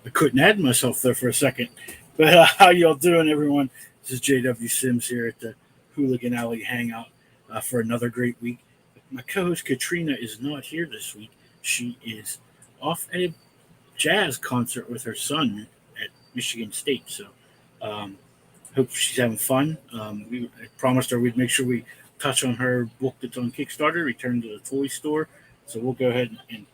I couldn't add myself there for a second. But how y'all doing, everyone? This is JW Sims here at the Hooligan Alley Hangout for another great week. My co-host Katrina is not here this week. She is off at a jazz concert with her son at Michigan State. So hope she's having fun. I promised her we'd make sure we touch on her book that's on Kickstarter, Return to the Toy Store. So we'll go ahead and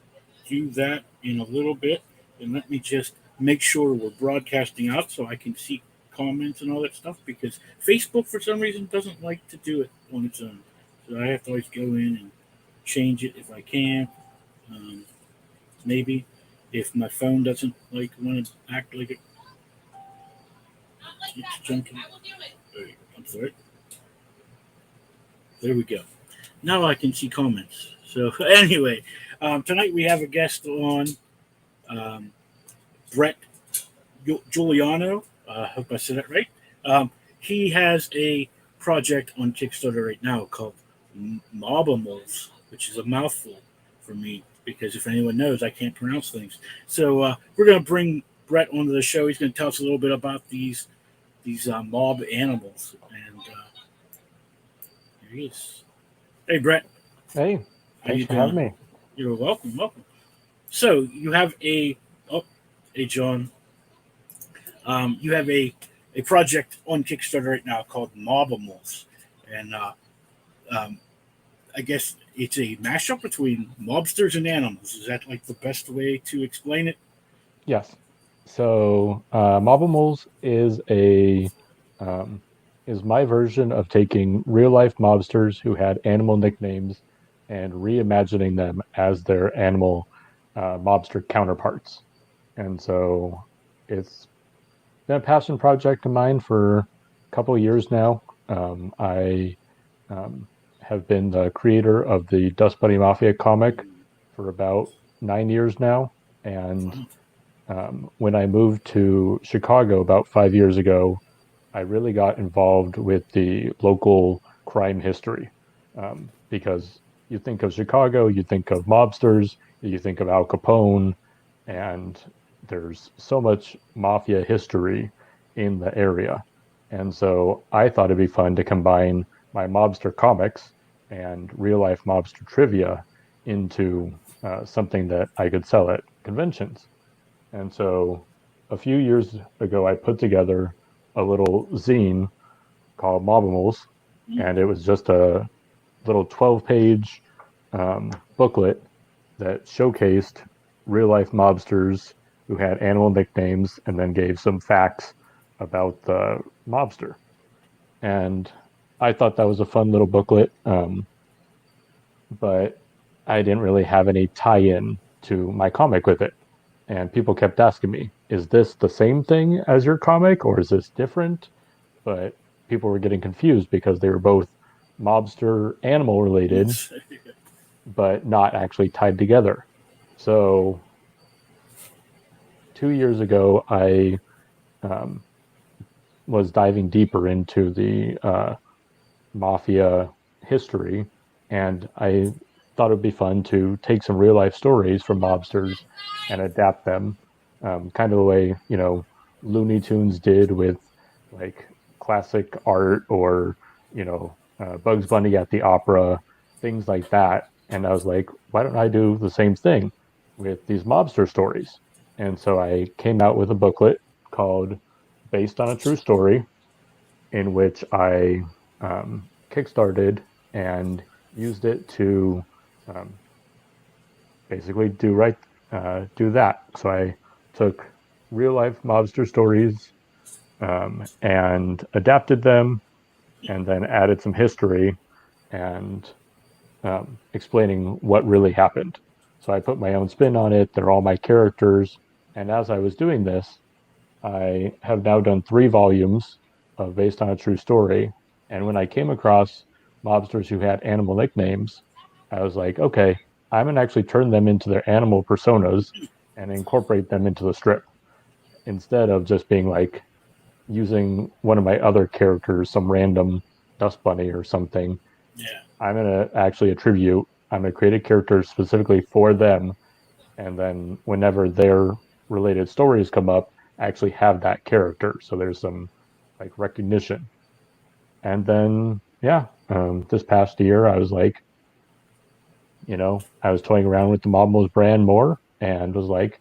do that in a little bit. And let me just make sure we're broadcasting out so I can see comments and all that stuff, because Facebook for some reason doesn't like to do it on its own. So I have to always go in and change it if I can. Maybe if my phone doesn't want to act like it's junky. I'm sorry. There we go. Now I can see comments. So anyway, tonight we have a guest on, Brett Juliano. I hope I said that right. He has a project on Kickstarter right now called Mobimals, which is a mouthful for me because if anyone knows, I can't pronounce things. So we're going to bring Brett onto the show. He's going to tell us a little bit about these mob animals. And here he is. Hey, Brett. Hey, thanks for having me. You're welcome. So you have hey, John. You have a project on Kickstarter right now called Mobimals, and I guess it's a mashup between mobsters and animals. Is that like the best way to explain it? Yes. So Mobimals is is my version of taking real life mobsters who had animal nicknames and reimagining them as their animal mobster counterparts. And so it's been a passion project of mine for a couple of years now. I have been the creator of the Dust Bunny Mafia comic for about 9 years now. And when I moved to Chicago about 5 years ago, I really got involved with the local crime history because you think of Chicago, you think of mobsters, you think of Al Capone, and there's so much mafia history in the area. And so I thought it'd be fun to combine my mobster comics and real life mobster trivia into something that I could sell at conventions. And so a few years ago, I put together a little zine called Mobimals, and it was just a little 12-page booklet that showcased real-life mobsters who had animal nicknames and then gave some facts about the mobster. And I thought that was a fun little booklet, but I didn't really have any tie-in to my comic with it. And people kept asking me, is this the same thing as your comic or is this different? But people were getting confused because they were both mobster animal related, but not actually tied together. So 2 years ago, I was diving deeper into the mafia history, and I thought it would be fun to take some real life stories from mobsters and adapt them, kind of the way Looney Tunes did with like classic art, or Bugs Bunny at the opera, things like that. And I was like, why don't I do the same thing with these mobster stories? And so I came out with a booklet called Based on a True Story, in which I kickstarted and used it to basically do that. So I took real life mobster stories and adapted them, and then added some history and explaining what really happened. So I put my own spin on it. They're all my characters. And as I was doing this, I have now done 3 volumes of Based on a True Story. And when I came across mobsters who had animal nicknames, I was like, okay, I'm going to actually turn them into their animal personas and incorporate them into the strip, instead of just being like using one of my other characters, some random Dust Bunny or something. Yeah. I'm going to actually attribute, I'm going to create a character specifically for them. And then whenever they're related stories come up actually have that character. So there's some like recognition. And then, yeah, this past year, I was like, I was toying around with the Mobimals brand more and was like,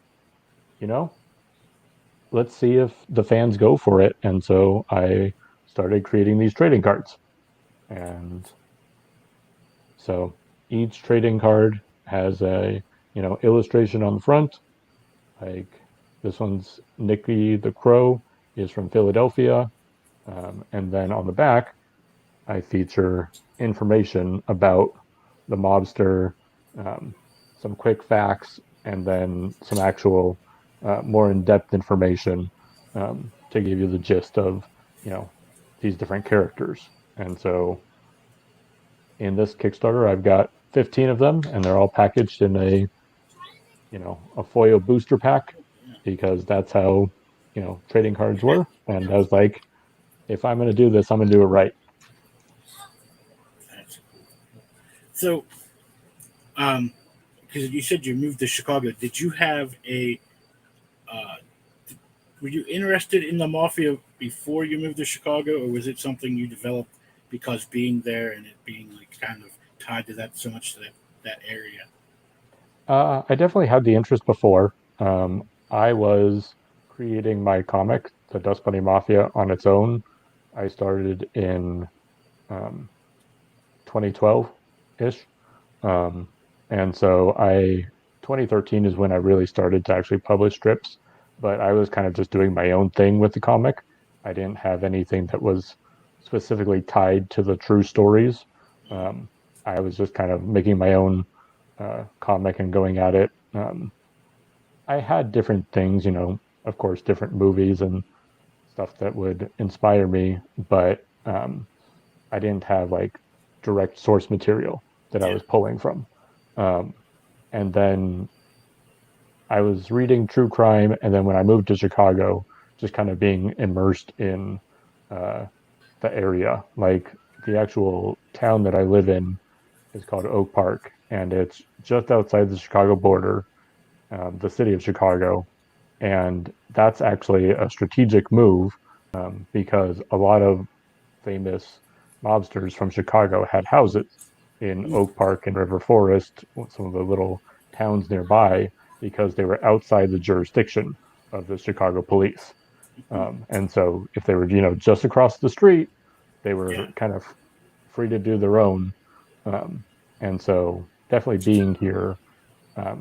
you know, let's see if the fans go for it. And so I started creating these trading cards. And so each trading card has a, illustration on the front. Like this one's Nicky the Crow is from Philadelphia. And then on the back, I feature information about the mobster, um, some quick facts, and then some actual more in-depth information to give you the gist of, you know, these different characters. And so in this Kickstarter, I've got 15 of them, and they're all packaged in a foil booster pack because that's how, trading cards were. And I was like, if I'm going to do this, I'm going to do it right. That's cool. So, because you said you moved to Chicago, did you have uh, were you interested in the mafia before you moved to Chicago, or was it something you developed because being there and it being like kind of tied to that so much to that area? I definitely had the interest before. I was creating my comic, the Dust Bunny Mafia, on its own. I started in 2012-ish. Um, and so 2013 is when I really started to actually publish strips, but I was kind of just doing my own thing with the comic. I didn't have anything that was specifically tied to the true stories. Um, I was just kind of making my own comic and going at it. I had different things, of course, different movies and stuff that would inspire me, but I didn't have like direct source material that I Yeah, was pulling from. Um, and then I was reading true crime, and then when I moved to Chicago, just kind of being immersed in uh, the area. Like the actual town that I live in is called Oak Park, and it's just outside the Chicago border, the city of Chicago. And that's actually a strategic move because a lot of famous mobsters from Chicago had houses in Oak Park and River Forest, some of the little towns nearby, because they were outside the jurisdiction of the Chicago police. And so if they were, just across the street, they yeah, were kind of free to do their own. Um, and so definitely being here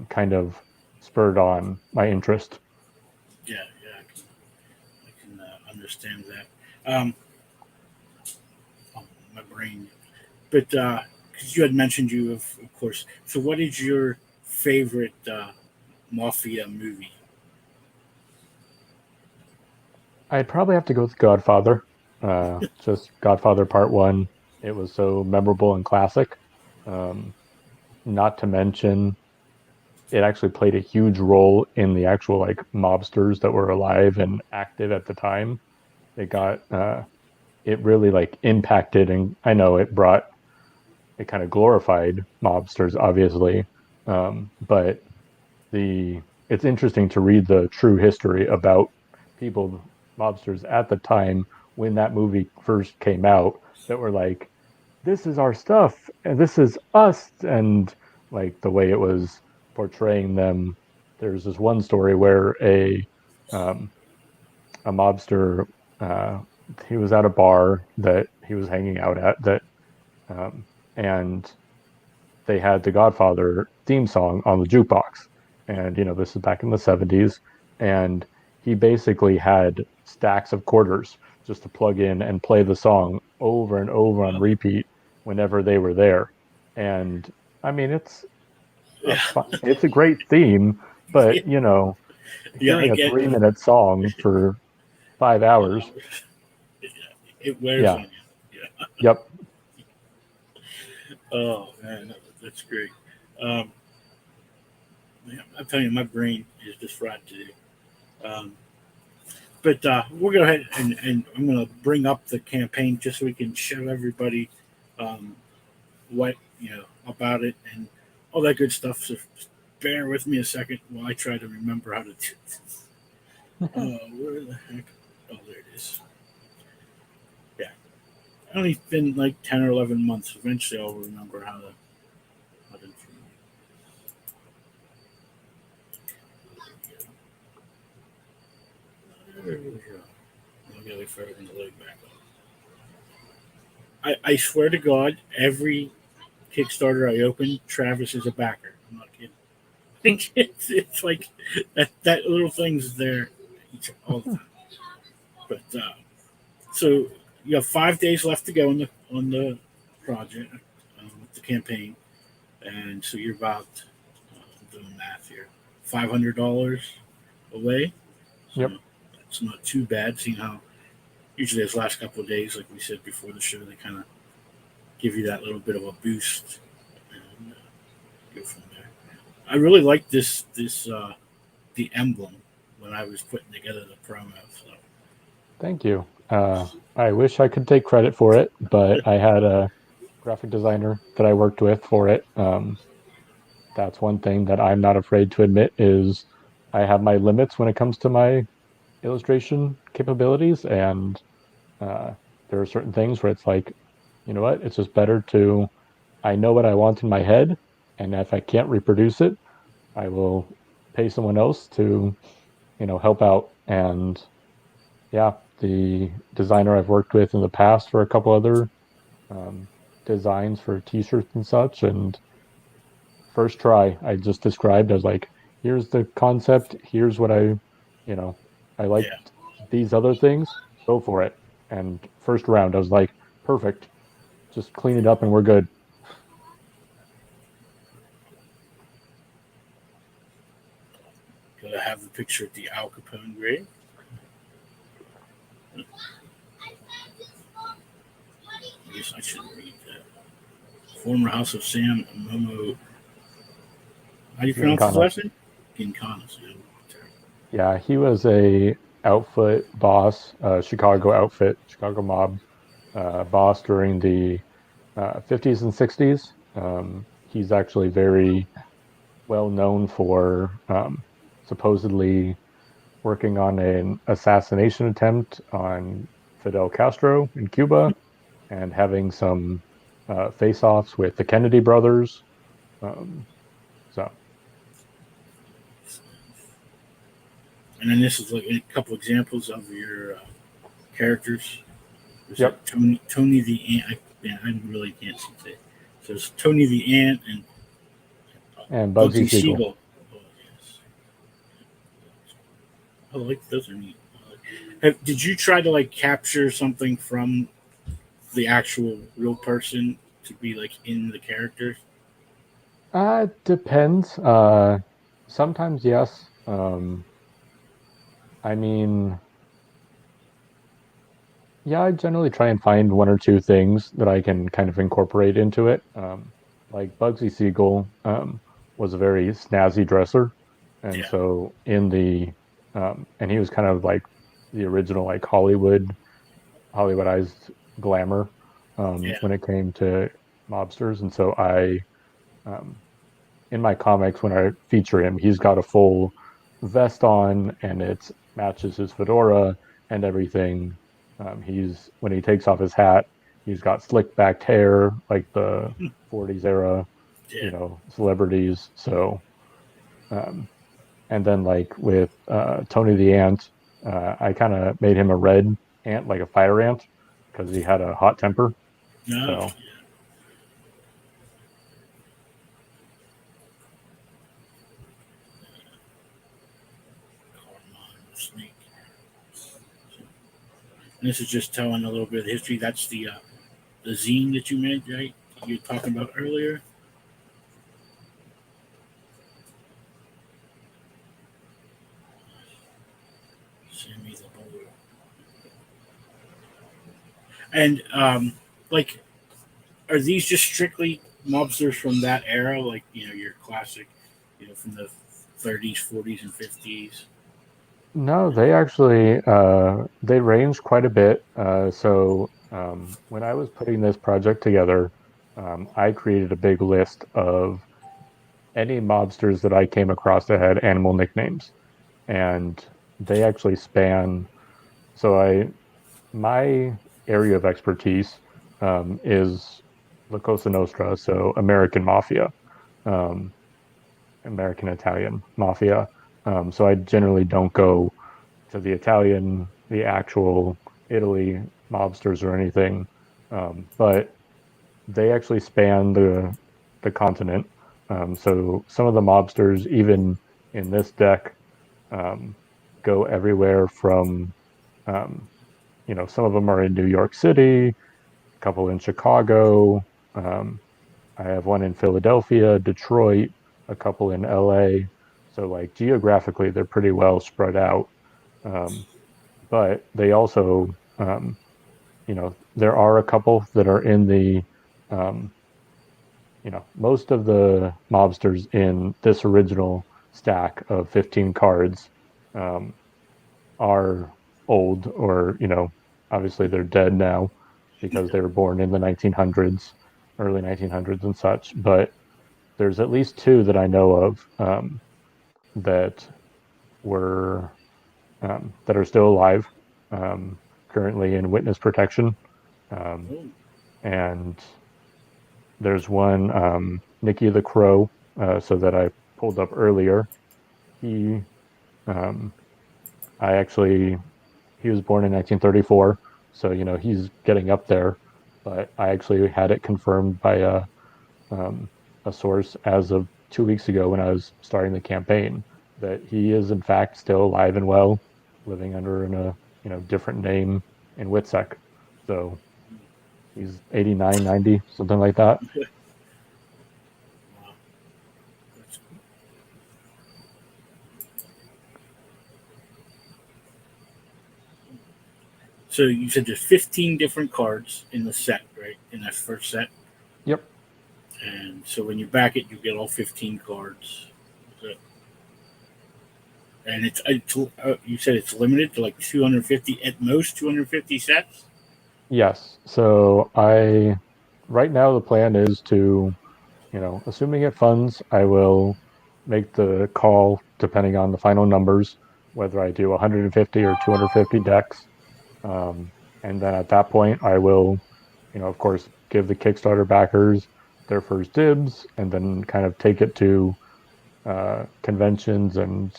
kind of spurred on my interest. yeah. I can understand that. Oh, my brain, but because you had mentioned you of course. So, what is your favorite mafia movie? I'd probably have to go with Godfather. Just Godfather Part One. It was so memorable and classic. Um, Not to mention, it actually played a huge role in the actual like mobsters that were alive and active at the time. It got it really like impacted, and I know it kind of glorified mobsters, obviously, but it's interesting to read the true history about people, mobsters at the time when that movie first came out, that were like, this is our stuff and this is us, and like the way it was portraying them. There's this one story where um, a mobster, uh, he was at a bar that he was hanging out at, that um, and they had the Godfather theme song on the jukebox. And, this is back in the 70s. And he basically had stacks of quarters just to plug in and play the song over and over on Well, repeat whenever they were there. And I mean, yeah, it's a great theme, but, yeah. I hearing a get 3-minute song for 5 hours, it wears yeah, on you. Yeah. yep. Oh man, that's great. Um, yeah, I'm telling you, my brain is just fried today. Um, but we'll go ahead and I'm going to bring up the campaign just so we can show everybody um, what about it and all that good stuff. So bear with me a second while I try to remember how to do this. Where the heck? Oh, there it is. Yeah. Only been like 10 or 11 months. Eventually I'll remember how to do it. There we go. I'll get it further in the leg back up. I swear to God, every Kickstarter I open, Travis is a backer. I'm not kidding. It's like that little thing's there all the time. But so you have 5 days left to go on the project with the campaign, and so you're about I'm doing math here, $500 away. So Yep. That's not too bad. Seeing how usually those last couple of days, like we said before the show, they kind of give you that little bit of a boost and go from there. I really like this the emblem when I was putting together the promo. So. Thank you. I wish I could take credit for it, but I had a graphic designer that I worked with for it. That's one thing that I'm not afraid to admit is I have my limits when it comes to my illustration capabilities, and there are certain things where it's like, you know what, it's just better to, I know what I want in my head, and if I can't reproduce it, I will pay someone else to, help out. And yeah, the designer I've worked with in the past for a couple other um, designs for t-shirts and such, and first try, I just described as like, here's the concept, here's what you know, I like Yeah. these other things, go for it. And first round, I was like, perfect, just clean it up and we're good. Gotta have the picture of the Al Capone grave. I guess I should read that. Former House of Sam Momo. How do you pronounce his Gincana. last name? Gincana. Yeah, he was a outfit boss, Chicago mob boss during the 50s and 60s. He's actually very well known for supposedly working on an assassination attempt on Fidel Castro in Cuba and having some face-offs with the Kennedy brothers. Um, so, And then this is like a couple examples of your characters. There's yep. Tony the Ant. I really can't see it. So it's Tony the Ant and And Bugsy Siegel. Oh, yes. I like those are neat. Did you try to like capture something from the actual real person to be like in the characters? Depends. Sometimes yes. I mean, yeah, I generally try and find one or two things that I can kind of incorporate into it. Like Bugsy Siegel was a very snazzy dresser, and Yeah. so and he was kind of like the original like Hollywoodized glamour Yeah. when it came to mobsters, and so um, in my comics when I feature him, he's got a full vest on, and it matches his fedora and everything. He's when he takes off his hat, he's got slick backed hair like the '40s era, Yeah. celebrities. So, um, and then like with Tony the Ant, I kind of made him a red ant, like a fire ant, because he had a hot temper. No. So Snake. And this is just telling a little bit of history. That's the zine that you made, right? You were talking about earlier. Sammy the Bull. And like, are these just strictly mobsters from that era? Like, your classic, from the 30s, 40s, and 50s. no, they actually they range quite a bit. When I was putting this project together, I created a big list of any mobsters that I came across that had animal nicknames, and they actually span. So my area of expertise is La Cosa Nostra, so American Mafia, um, American Italian Mafia. So I generally don't go to the Italian, the actual Italy mobsters or anything, but they actually span the continent. So some of the mobsters, even in this deck, um, go everywhere from um, some of them are in New York City, a couple in Chicago. Um, I have one in Philadelphia, Detroit, a couple in LA. So like geographically, they're pretty well spread out. Um, but they also, there are a couple that are in the, um, most of the mobsters in this original stack of 15 cards um, are old or, obviously they're dead now because they were born in the 1900s, early 1900s and such. But there's at least two that I know of that were that are still alive, um, currently in witness protection. Um, Oh, and there's one, Nicky the Crow, so that I pulled up earlier. He, um, I actually, he was born in 1934, so he's getting up there. But I actually had it confirmed by um, a source as of 2 weeks ago when I was starting the campaign that he is in fact still alive and well, living under a different name in Witsec. So he's 89, 90, something like that. wow. That's cool. So you said there's 15 different cards in the set, right? In that first set. Yep. And so when you back it, you get all 15 cards. So- And you said it's limited to like 250 at most, 250 sets. Yes. So right now the plan is to, assuming it funds, I will make the call depending on the final numbers, whether I do 150 or 250 decks. Um, and then at that point, I will, of course, give the Kickstarter backers their first dibs and then kind of take it to conventions and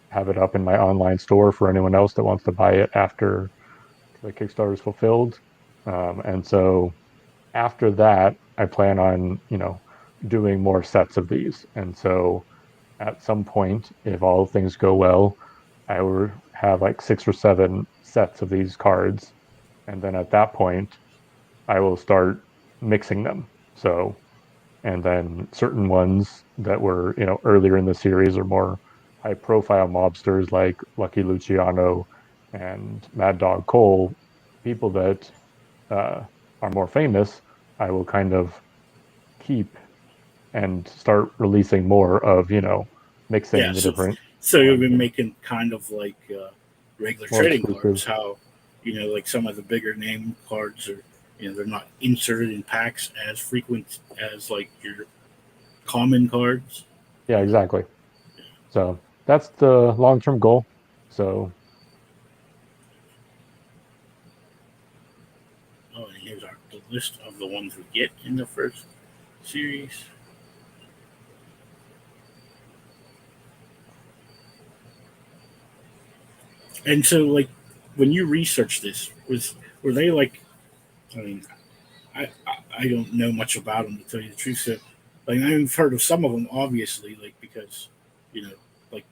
have it up in my online store for anyone else that wants to buy it after the Kickstarter is fulfilled. And so after that, I plan on, doing more sets of these. And so at some point, if all things go well, I will have like 6 or 7 sets of these cards. And then at that point, I will start mixing them. So, and then certain ones that were, earlier in the series are more high profile mobsters like Lucky Luciano and Mad Dog Cole, people that uh, are more famous, I will kind of keep and start releasing more of, Yeah. mixing the different So you've ones been and making kind of like regular more trading cards. exclusive. How like some of the bigger name cards are, they're not inserted in packs as frequent as like your common cards. Yeah, exactly. So that's the long term goal. So Oh, and here's the list of the ones we get in the first series. And so, like, when you researched this, were they like? I mean, I don't know much about them to tell you the truth. So, like, I've heard of some of them, obviously, like because you know, like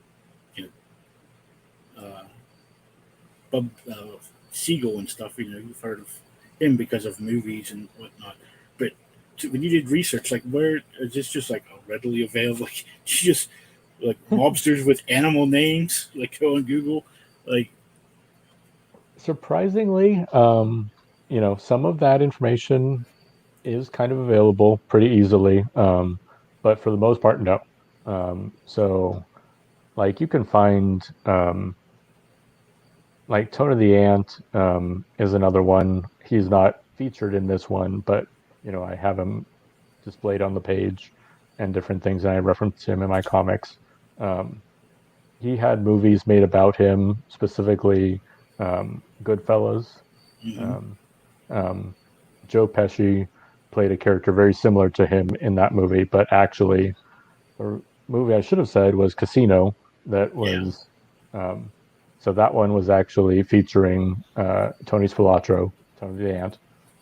you uh, Bub Siegel and stuff. You've heard of him because of movies and whatnot. But when you did research, like, where is this just like readily available? Like, you just like mobsters with animal names, like go on Google, like surprisingly, some of that information is kind of available pretty easily. But for the most part, no. So like you can find like Tony the Ant is another one. He's not featured in this one, but I have him displayed on the page. and different things, and I reference him in my comics. He had movies made about him, specifically Goodfellas. Mm-hmm. Um, um, Joe Pesci played a character very similar to him in that movie, but actually, the movie I should have said was Casino. That Yeah. was so that one was actually featuring Tony Spilotro, Tony the Ant,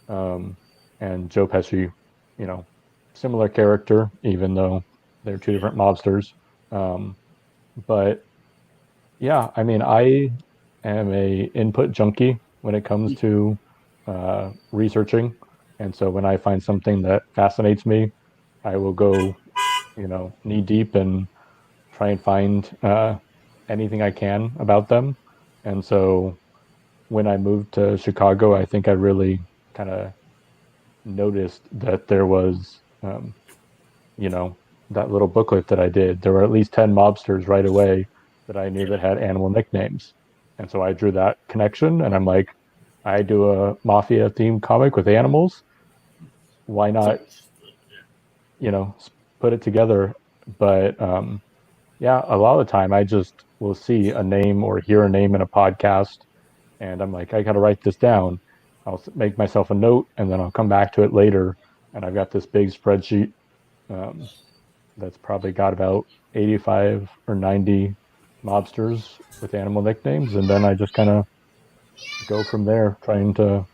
um, and Joe Pesci. You know, similar character, even though they're two Yeah. different mobsters. Um, but yeah, I mean, I am a input junkie when it comes to researching, and so when I find something that fascinates me, I will go, knee deep and try and find anything I can about them. And so when I moved to Chicago, I think I really kind of noticed that there was, you know, that little booklet that I did. There were at least 10 mobsters right away that I knew Yeah. that had animal nicknames. And so I drew that connection and I'm like, I do a mafia themed comic with animals. Why So, not, put it together? But yeah, a lot of the time I just will see a name or hear a name in a podcast and I'm like, I got to write this down. I'll make myself a note and then I'll come back to it later. And I've got this big spreadsheet um, that's probably got about 85 or 90 mobsters with animal nicknames. And then I just kind of go from there, trying to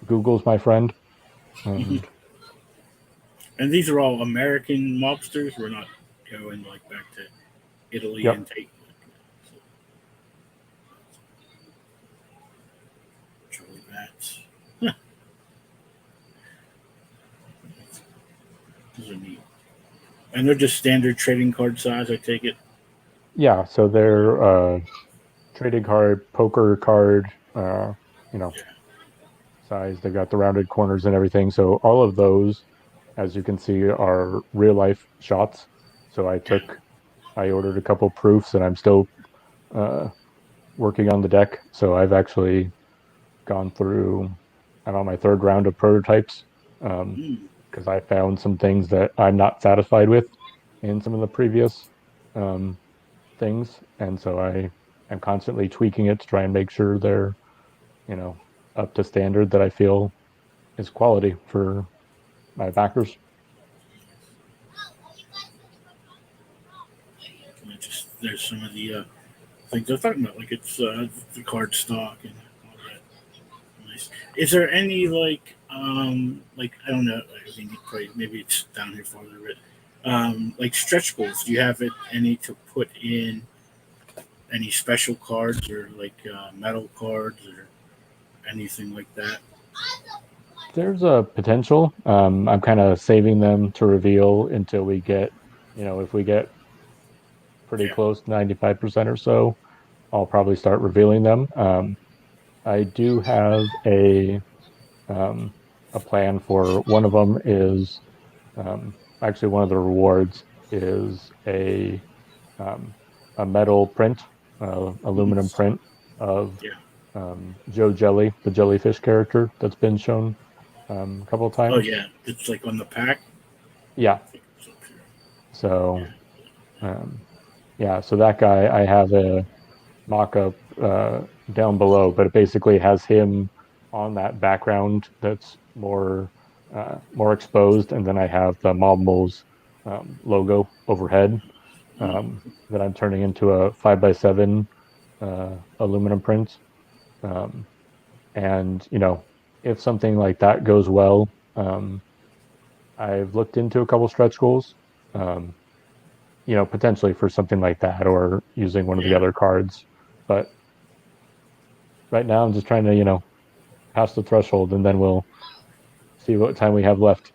Google's my friend. mhm. And And these are all American mobsters. We're not going like back to Italy yep, and take Charlie Bats. Those are neat. And they're just standard trading card size, I take it. yeah. So they're trading card, poker card, you know, Yeah. size. They've got the rounded corners and everything. So all of those, as you can see, are real life shots. So Yeah. I ordered a couple proofs, and I'm still uh, working on the deck. So I've actually gone through, I'm on my third round of prototypes Mm. because I found some things that I'm not satisfied with in some of the previous um, things, and so I am constantly tweaking it to try and make sure they're, you know, up to standard that I feel is quality for my backers. And it just there's some of the things I was talking about, like it's the card stock and all that. Nice. Is there any like I don't know, I think it probably maybe it's down here farther, but like stretch goals. Do you have it any to put in any special cards or like metal cards or anything like that? There's a potential. I'm kind of saving them to reveal until we get, if we get pretty Yeah. close, 95% or so, I'll probably start revealing them. I do have um, a plan for one of them is actually one of the rewards is um, a metal print, Mhm. aluminum print of Yeah. Joe Jelly, the jellyfish character that's been shown a couple of Oh times. yeah, it's like on the pack. Yeah, I think it's up here. so Yeah. um, yeah, so that guy I have a mock-up down below, but it basically has him on that background that's more exposed, and then I have the Mobimals logo overhead Mm. that I'm turning into a 5x7 aluminum print. Um, and if something like that goes well, I've looked into a couple stretch goals. Um, potentially for something like that, or using one of the Yeah. other cards. But right now, I'm just trying to pass the threshold, and then we'll see what time we have left.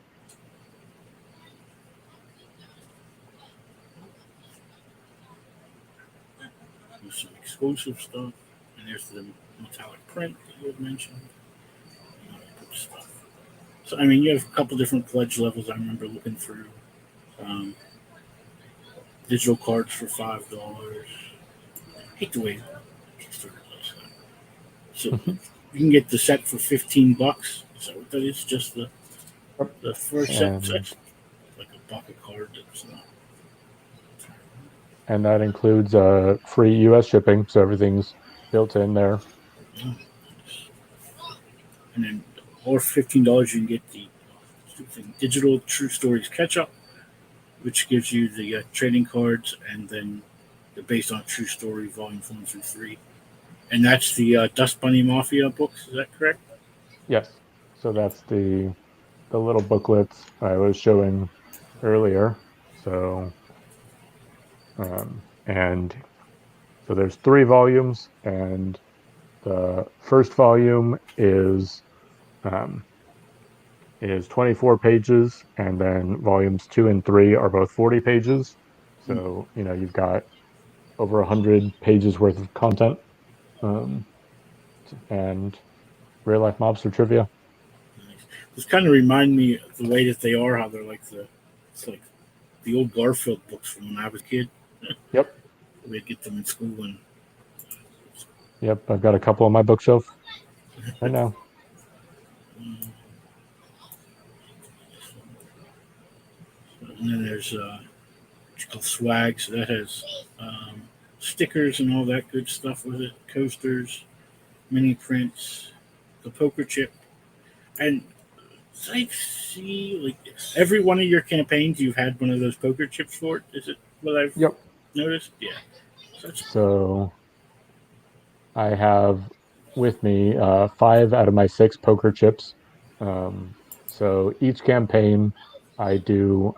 There's some exclusive stuff, and there's the metallic print that you had mentioned. Good stuff. So I mean, you have a couple different pledge levels. I remember looking through um, digital cards for $5. I hate the way Kickstarter does that. So you can get the set for $15. Is that what that is? Just the first set? And Like pocket card. That's not. And that includes free U.S. shipping, so everything's built in there. And then, or $15, you can get the digital True Stories catch up, which gives you the trading cards and then the based on true story volume 1 through 3. And that's the Dust Bunny Mafia books. Is that correct? Yes. So that's the little booklets I was showing earlier. So and so there's 3 volumes, and the first volume um, is 24 pages, and then volumes 2 and 3 are both 40 pages. So you've got over 100 pages worth of content, um, and real life mobster trivia. Nice. This kind of remind me of the way that they are, how they're like it's like the old Garfield books from when I was a kid. Yep. We'd get them in school and. Yep. I've got a couple on my bookshelf right now. And then there's what's called swag, so that has stickers and all that good stuff with it, coasters, mini prints, the poker chip, and I see like every one of your campaigns you've had one of those poker chips for it. Is it what I've Yep. noticed? Yeah. So I have with me 5 out of my 6 poker chips. So each campaign I do.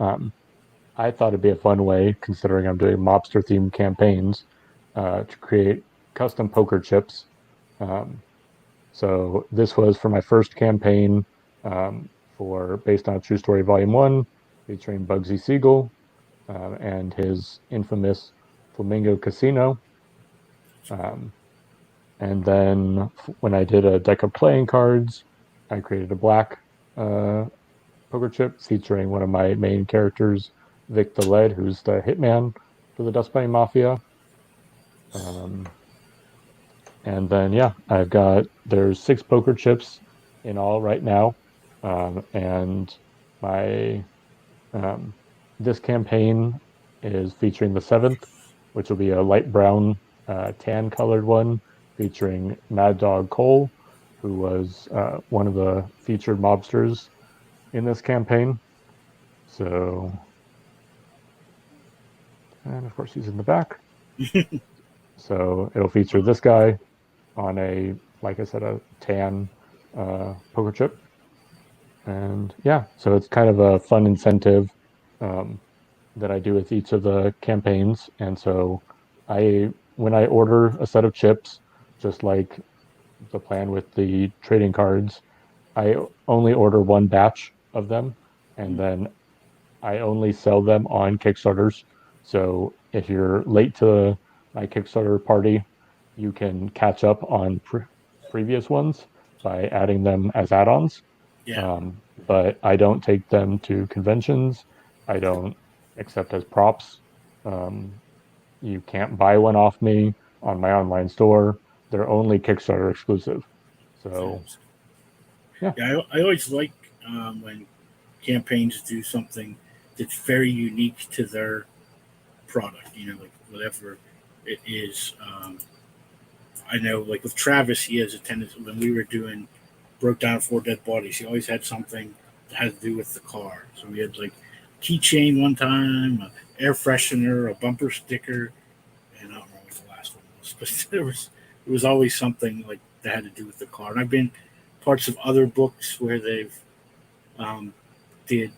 I thought it'd be a fun way, considering I'm doing mobster themed campaigns, to create custom poker chips. Um, so this was for my first campaign, for based on a true story, Volume 1, featuring Bugsy Siegel and his infamous Flamingo Casino. Um, and then when I did a deck of playing cards, I created a black poker chip featuring one of my main characters, Vic the Lead, who's the hitman for the Dust Bunny Mafia. And then there's 6 poker chips in all right now, and my um, this campaign is featuring the 7th, which will be a light brown tan colored one featuring Mad Dog Cole, who was one of the featured mobsters in this campaign. So, and of course he's in the back. So it'll feature this guy on like I said, a tan poker chip. And so it's kind of a fun incentive that I do with each of the campaigns. And so when I order a set of chips, just like the plan with the trading cards, I only order one batch of them, and then I only sell them on Kickstarters. So if you're late to my Kickstarter party, you can catch up on previous ones by adding them as add-ons. Yeah. But I don't take them to conventions. I don't accept as props. You can't buy one off me on my online store. They're only Kickstarter exclusive. So, yeah. I always like when campaigns do something that's very unique to their product. Like whatever it is. I know, like with Travis, he has a tendency when we were doing broke down 4 dead bodies. He always had something that had to do with the car. So we had like keychain one time, an air freshener, a bumper sticker, and I don't remember what the last one was, but it was always something like that had to do with the car. And I've been parts of other books where they've did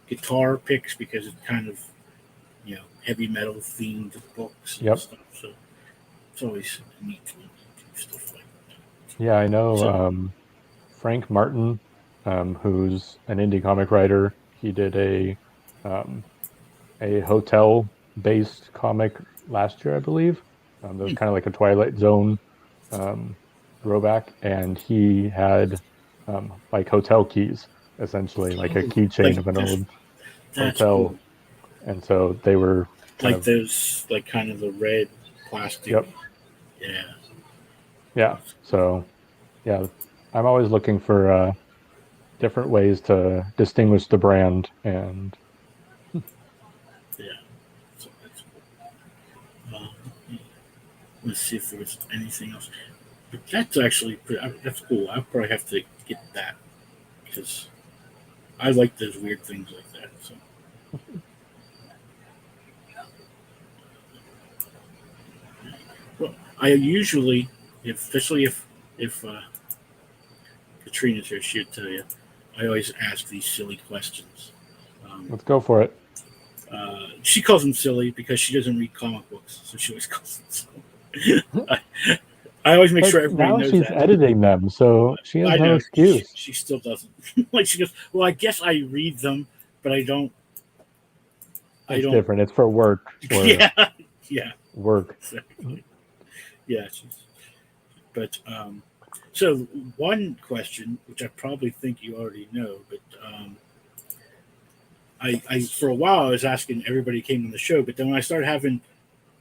guitar picks because it's kind of heavy metal themed books and Yep. stuff. So it's always neat to do stuff like that. Yeah, I know Frank Martin, who's an indie comic writer. He did a hotel-based comic last year, I believe. That was kind of like a Twilight Zone throwback, and he had like hotel keys, essentially, like a keychain of an old hotel. Cool. And so they were like those, like kind of the red plastic. Yep. Yeah. Yeah. So, yeah, I'm always looking for different ways to distinguish the brand, and So that's cool. Let's see if there was anything else. But that's cool. I'll probably have to get that because I like those weird things like that. So. Well, I usually, especially if Katrina's here, she'd tell you. I always ask these silly questions. Let's go for it. She calls them silly because she doesn't read comic books, so she always calls them silly. I always make sure everybody now knows she's that. editing them, so she has I no know excuse. she still doesn't. Like she goes, well, I guess I read them, but I don't. It's different. It's for work. Yeah, yeah, work. Exactly. Yeah, but so one question, which I probably think you already know, but I for a while I was asking everybody who came on the show, but then when I started having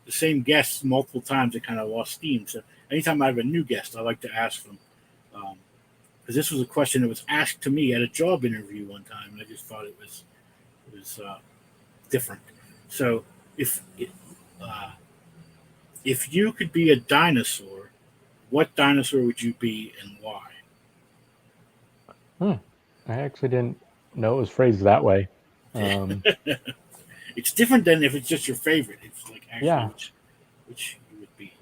the same guests multiple times, it kind of lost steam. So anytime I have a new guest, I like to ask them because this was a question that was asked to me at a job interview one time, and I just thought it was different. So if you could be a dinosaur, what dinosaur would you be and why? I actually didn't know it was phrased that way. It's different than if it's just your favorite. It's like actually which you would be.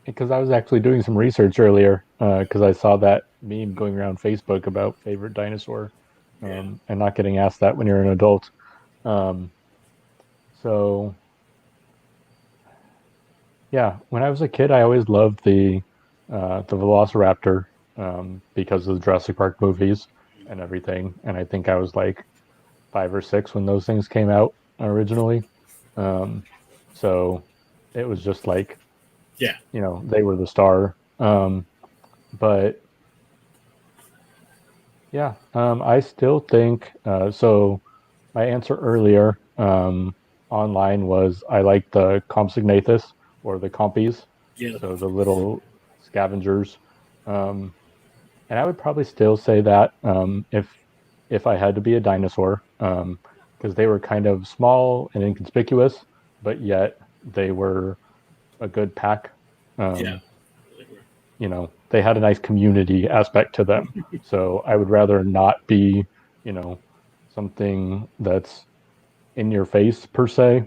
Because I was actually doing some research earlier because I saw that meme going around Facebook about favorite dinosaur and not getting asked that when you're an adult. So yeah, when I was a kid, I always loved the Velociraptor because of the Jurassic Park movies and everything. And I think I was like 5 or 6 when those things came out originally. So it was just like, they were the star. But yeah, I still think so. My answer earlier online was I like the Compsognathus or the Compies, so the little scavengers. And I would probably still say that if I had to be a dinosaur, because they were kind of small and inconspicuous, but yet they were a good pack. They had a nice community aspect to them. So I would rather not be, something that's in your face per se.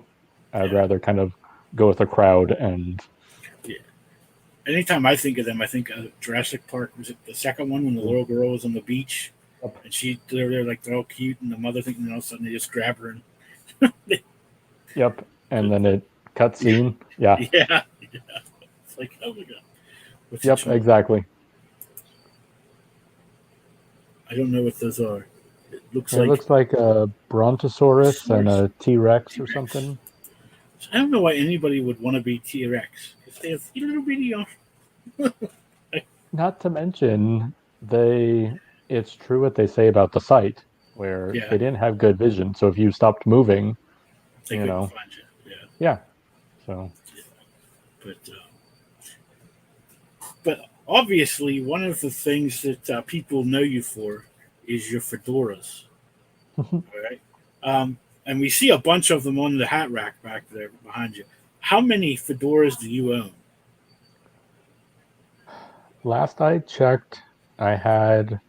I'd rather kind of go with the crowd and. Yeah. Anytime I think of them, I think of Jurassic Park. Was it the second one when the little girl was on the beach? Yep. And they're like they're all cute, and the mother thinking, and all of a sudden they just grab her and. Yep, and then it cutscene. Yeah. Yeah. It's like, oh my god. Yep, exactly. I don't know what those are. It looks like a Brontosaurus and a T-Rex or something. I don't know why anybody would want to be T-Rex because they have little bitty arms. Not to mention, it's true what they say about the sight, where they didn't have good vision. So if you stopped moving, they couldn't find you. Yeah. So. Yeah. But obviously, one of the things that people know you for is your fedoras. All right. And we see a bunch of them on the hat rack back there behind you. How many fedoras do you own? Last I checked, I had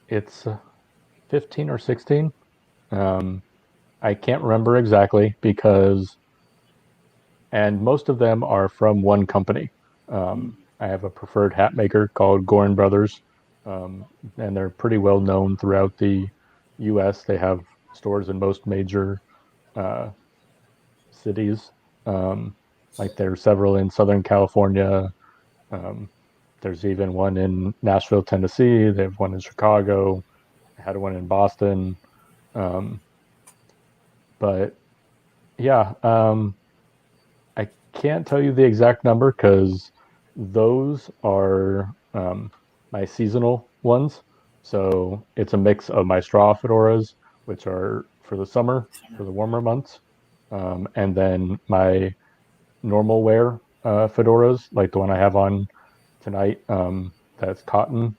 it's 15 or 16. I can't remember exactly and most of them are from one company. I have a preferred hat maker called Gorin Brothers, and they're pretty well known throughout the U.S. They have stores in most major cities. Like there's several in Southern California. There's even one in Nashville, Tennessee. They have one in Chicago. I had one in Boston. But yeah, I can't tell you the exact number because those are my seasonal ones. So it's a mix of my straw fedoras, which are for the summer, for the warmer months, and then my normal wear fedoras, like the one I have on tonight, that's cotton.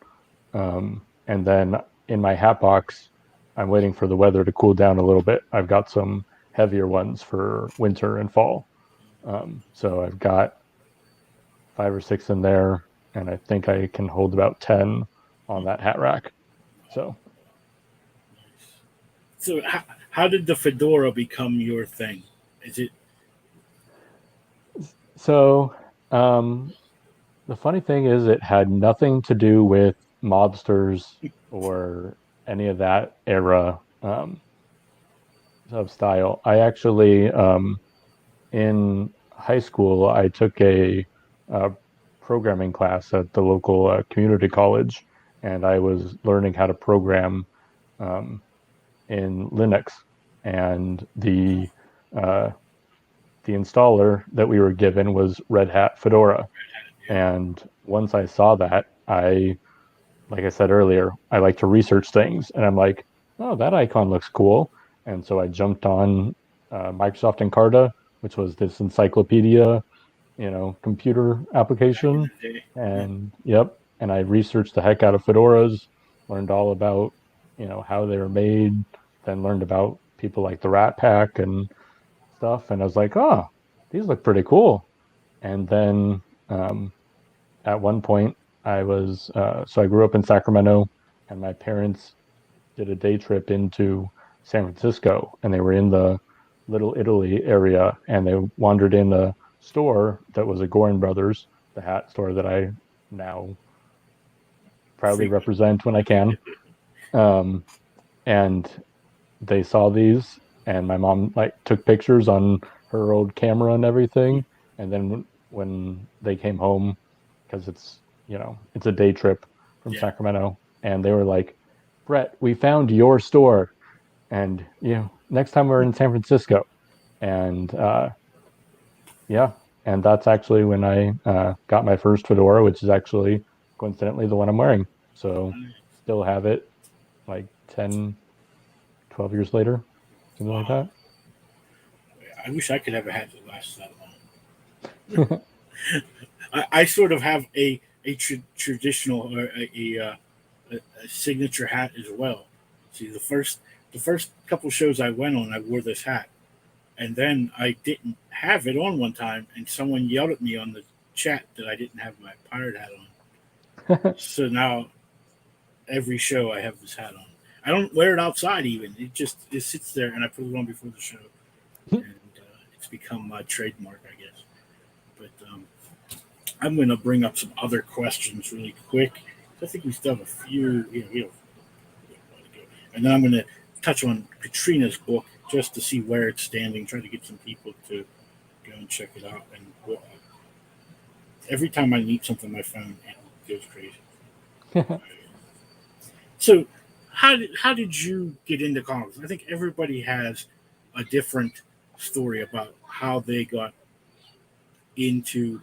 And then in my hat box, I'm waiting for the weather to cool down a little bit. I've got some heavier ones for winter and fall. So I've got 5 or 6 in there, and I think I can hold about 10 on that hat rack. So So how did the fedora become your thing? Is it so the funny thing is, it had nothing to do with mobsters or any of that era of style. I actually, in high school, I took a programming class at the local community college, and I was learning how to program um, in Linux. And uh, the installer that we were given was Red Hat Fedora. And once I saw that, like I said earlier, I like to research things, and I'm like, oh, that icon looks cool. And so I jumped on Microsoft Encarta, which was this encyclopedia, computer back in application. the day? Yeah. And yep, and I researched the heck out of fedoras, learned all about, how they were made, then learned about people like the Rat Pack and stuff. And I was like, oh, these look pretty cool. And then um, at one point, so I grew up in Sacramento, and my parents did a day trip into San Francisco, and they were in the Little Italy area, and they wandered in a store that was a Gorin Brothers, the hat store that I now proudly Frequent. represent when I can. Um, and they saw these, and my mom like took pictures on her old camera and everything. And then when they came home, because it's a day trip from Yeah. Sacramento, and they were like, Brett, we found your store, and next time we're in San Francisco. And yeah, and that's actually when I got my first fedora, which is actually coincidentally the one I'm wearing. So still have it like 10, 12 years later, something like Wow. that. I wish I could have a hat that lasts that long. Yeah. I sort of have a traditional or a signature hat as well. See, the first couple shows I went on, I wore this hat, and then I didn't have it on one time, and someone yelled at me on the chat that I didn't have my pirate hat on. So now every show I have this hat on. I don't wear it outside even. It sits there, and I put it on before the show, and it's become my trademark, I guess. But I'm going to bring up some other questions really quick. I think we still have a few. And then I'm going to touch on Katrina's book just to see where it's standing, try to get some people to go and check it out. And every time I need something on my phone, it goes crazy. So, how did you get into comics? I think everybody has a different story about how they got into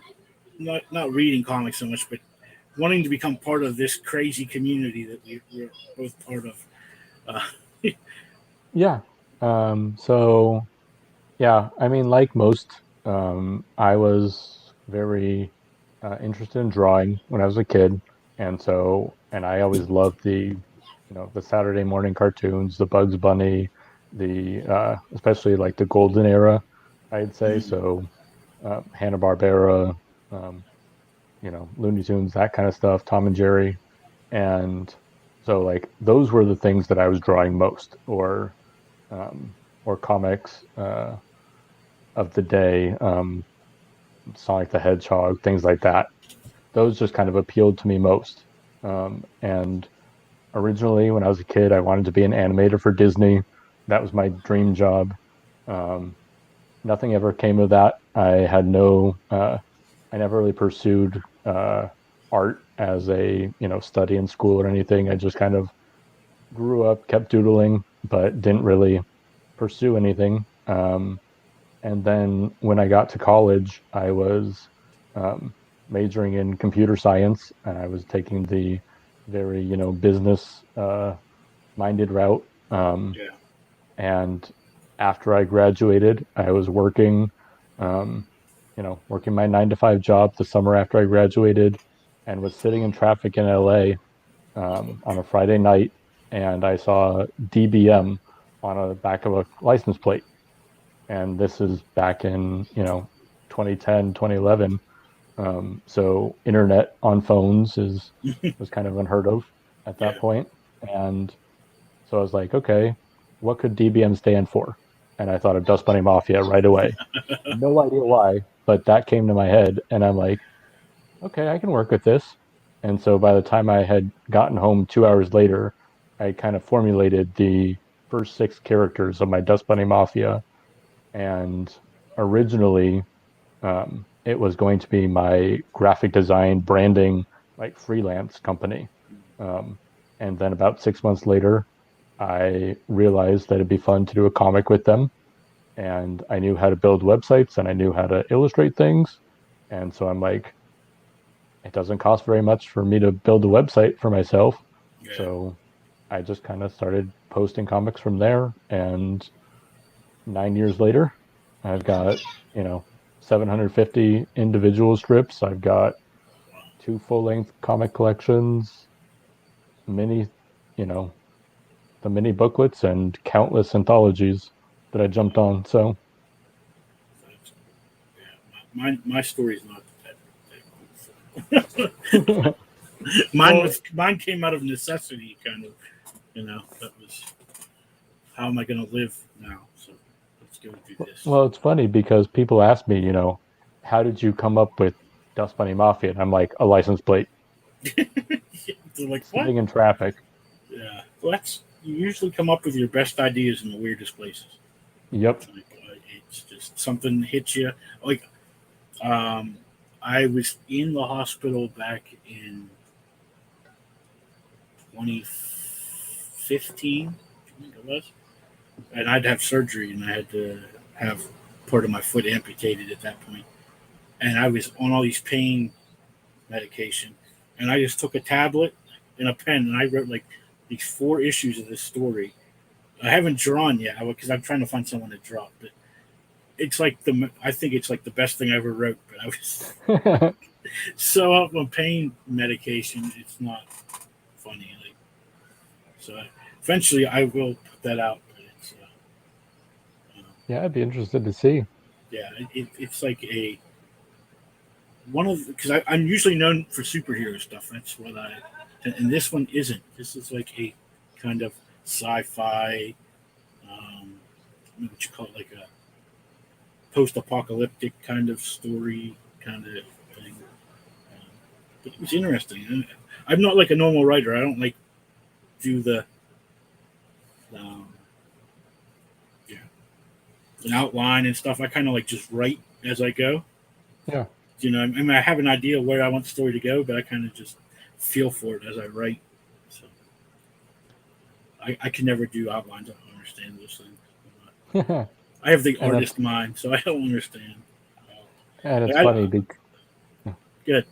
not reading comics so much, but wanting to become part of this crazy community that we're both part of. Uh, Yeah. So yeah, I mean, like most, I was very interested in drawing when I was a kid, and I always loved the Saturday morning cartoons, the Bugs Bunny, the especially like the golden era, I'd say. mm, So Hanna Barbera, um, Looney Tunes, that kind of stuff, Tom and Jerry, and so like those were the things that I was drawing most, um, or comics of the day, Sonic the Hedgehog, things like that. Those just kind of appealed to me most. And originally, when I was a kid, I wanted to be an animator for Disney. That was my dream job. Um, Nothing ever came of that. I never really pursued art as a study in school or anything. I just kind of grew up, kept doodling, but didn't really pursue anything. And then when I got to college, I was um, majoring in computer science, and I was taking the very, business minded route. yeah. And after I graduated, I was um, working my 9 to 5 job the summer after I graduated, and was sitting in traffic in LA on a Friday night, and I saw DBM on the back of a license plate. And this is back in 2010, 2011. So internet on phones was kind of unheard of at that Yeah. point. And so I was like, okay, what could DBM stand for? And I thought of Dust Bunny Mafia right away. No idea why, but that came to my head, and I'm like, okay, I can work with this. And so by the time I had gotten home 2 hours later, I kind of formulated the first 6 characters of my Dust Bunny Mafia. And originally, it was going to be my graphic design branding, like freelance company. Um, and then about 6 months later, I realized that it'd be fun to do a comic with them. And I knew how to build websites and I knew how to illustrate things. And so I'm like, it doesn't cost very much for me to build a website for myself. Yeah. So I just kind of started posting comics from there. And 9 years later, I've got, 750 individual strips. I've got 2 full-length comic collections, many, you know, the mini booklets and countless anthologies that I jumped on. So, Yeah. My story is not that cool. Mine came out of necessity, kind of. That was how am I going to live now? So let's go do this. well, it's funny because people ask me, how did you come up with Dust Bunny Mafia? And I'm like, a license plate. They're like, what? Sitting in traffic. Yeah. Well, you usually come up with your best ideas in the weirdest places. Yep. Like, it's just something hits you. Like, I was in the hospital back in 2015, I think it was, and I'd have surgery, and I had to have part of my foot amputated at that point. And I was on all these pain medication, and I just took a tablet and a pen, and I wrote like these 4 issues of this story. I haven't drawn yet because I'm trying to find someone to draw, but it's like I think it's like the best thing I ever wrote. But I was so up on pain medication, it's not funny. Like, so eventually I will put that out. But it's Yeah, I'd be interested to see. yeah, it's like one of because I'm usually known for superhero stuff. That's what and this one isn't. This is like a kind of sci-fi, what you call it, like a post-apocalyptic kind of story kind of thing. But it was interesting. I'm not like a normal writer. I don't like do the um, yeah, an outline and stuff. I kind of like just write as I go. Yeah. I mean, I have an idea where I want the story to go, but I kind of just feel for it as I write. So I can never do outlines. I don't understand those things. I have the artist mind, so I don't understand. And it's funny because Good.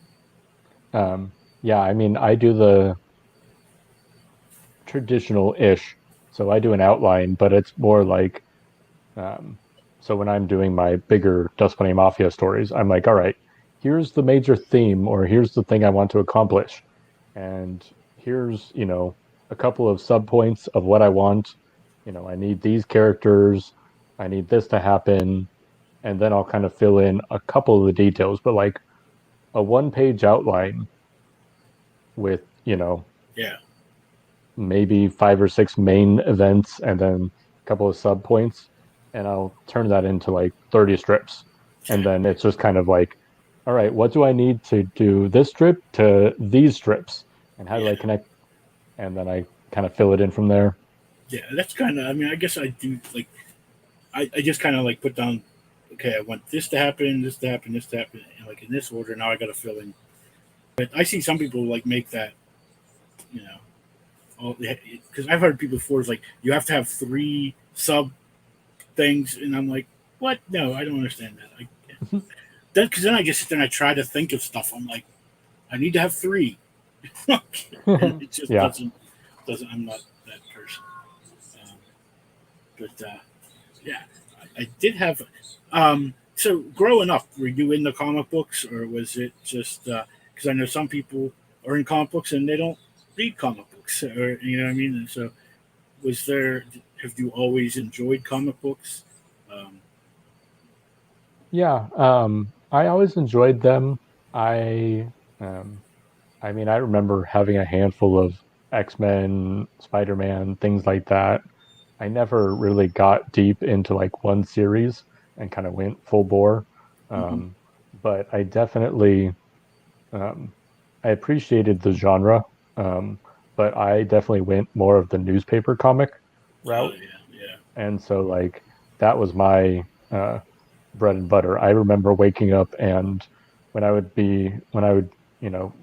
Yeah, I mean, I do the traditional-ish. So I do an outline, but it's more like, so when I'm doing my bigger Dust Bunny Mafia stories, I'm like, all right, here's the major theme, or here's the thing I want to accomplish. And here's, a couple of subpoints of what I want. I need these characters. I need this to happen. And then I'll kind of fill in a couple of the details, but like a 1-page outline with, Yeah. maybe 5 or 6 main events and then a couple of sub points, and I'll turn that into like 30 strips. And then it's just kind of like, all right, what do I need to do this strip to these strips? And how do I connect? And then I kind of fill it in from there. Yeah, that's kind of, I mean, I guess I do like, I just kind of like put down, okay, I want this to happen, this to happen, this to happen, and like in this order, now I got to fill in. But I see some people like make that, because I've heard people before, it's like, you have to have 3 sub things, and I'm like, what? No, I don't understand that. Because then I just sit there and I try to think of stuff. I'm like, I need to have 3. And it just doesn't. I'm not that person. But yeah, I did have. So growing up, were you in the comic books, or was it just because I know some people are in comic books and they don't read comic books? books, or you know what I mean. And so, was there? Have you always enjoyed comic books? Um, Yeah, I always enjoyed them. I, um, I mean, I remember having a handful of X-Men, Spider-Man, things like that. I never really got deep into like one series and kind of went full bore. mhm. Um, but I definitely, um, I appreciated the genre. Um, but I definitely went more of the newspaper comic Oh route. yeah, And so like that was my bread and butter. I remember waking up and when I would, you know,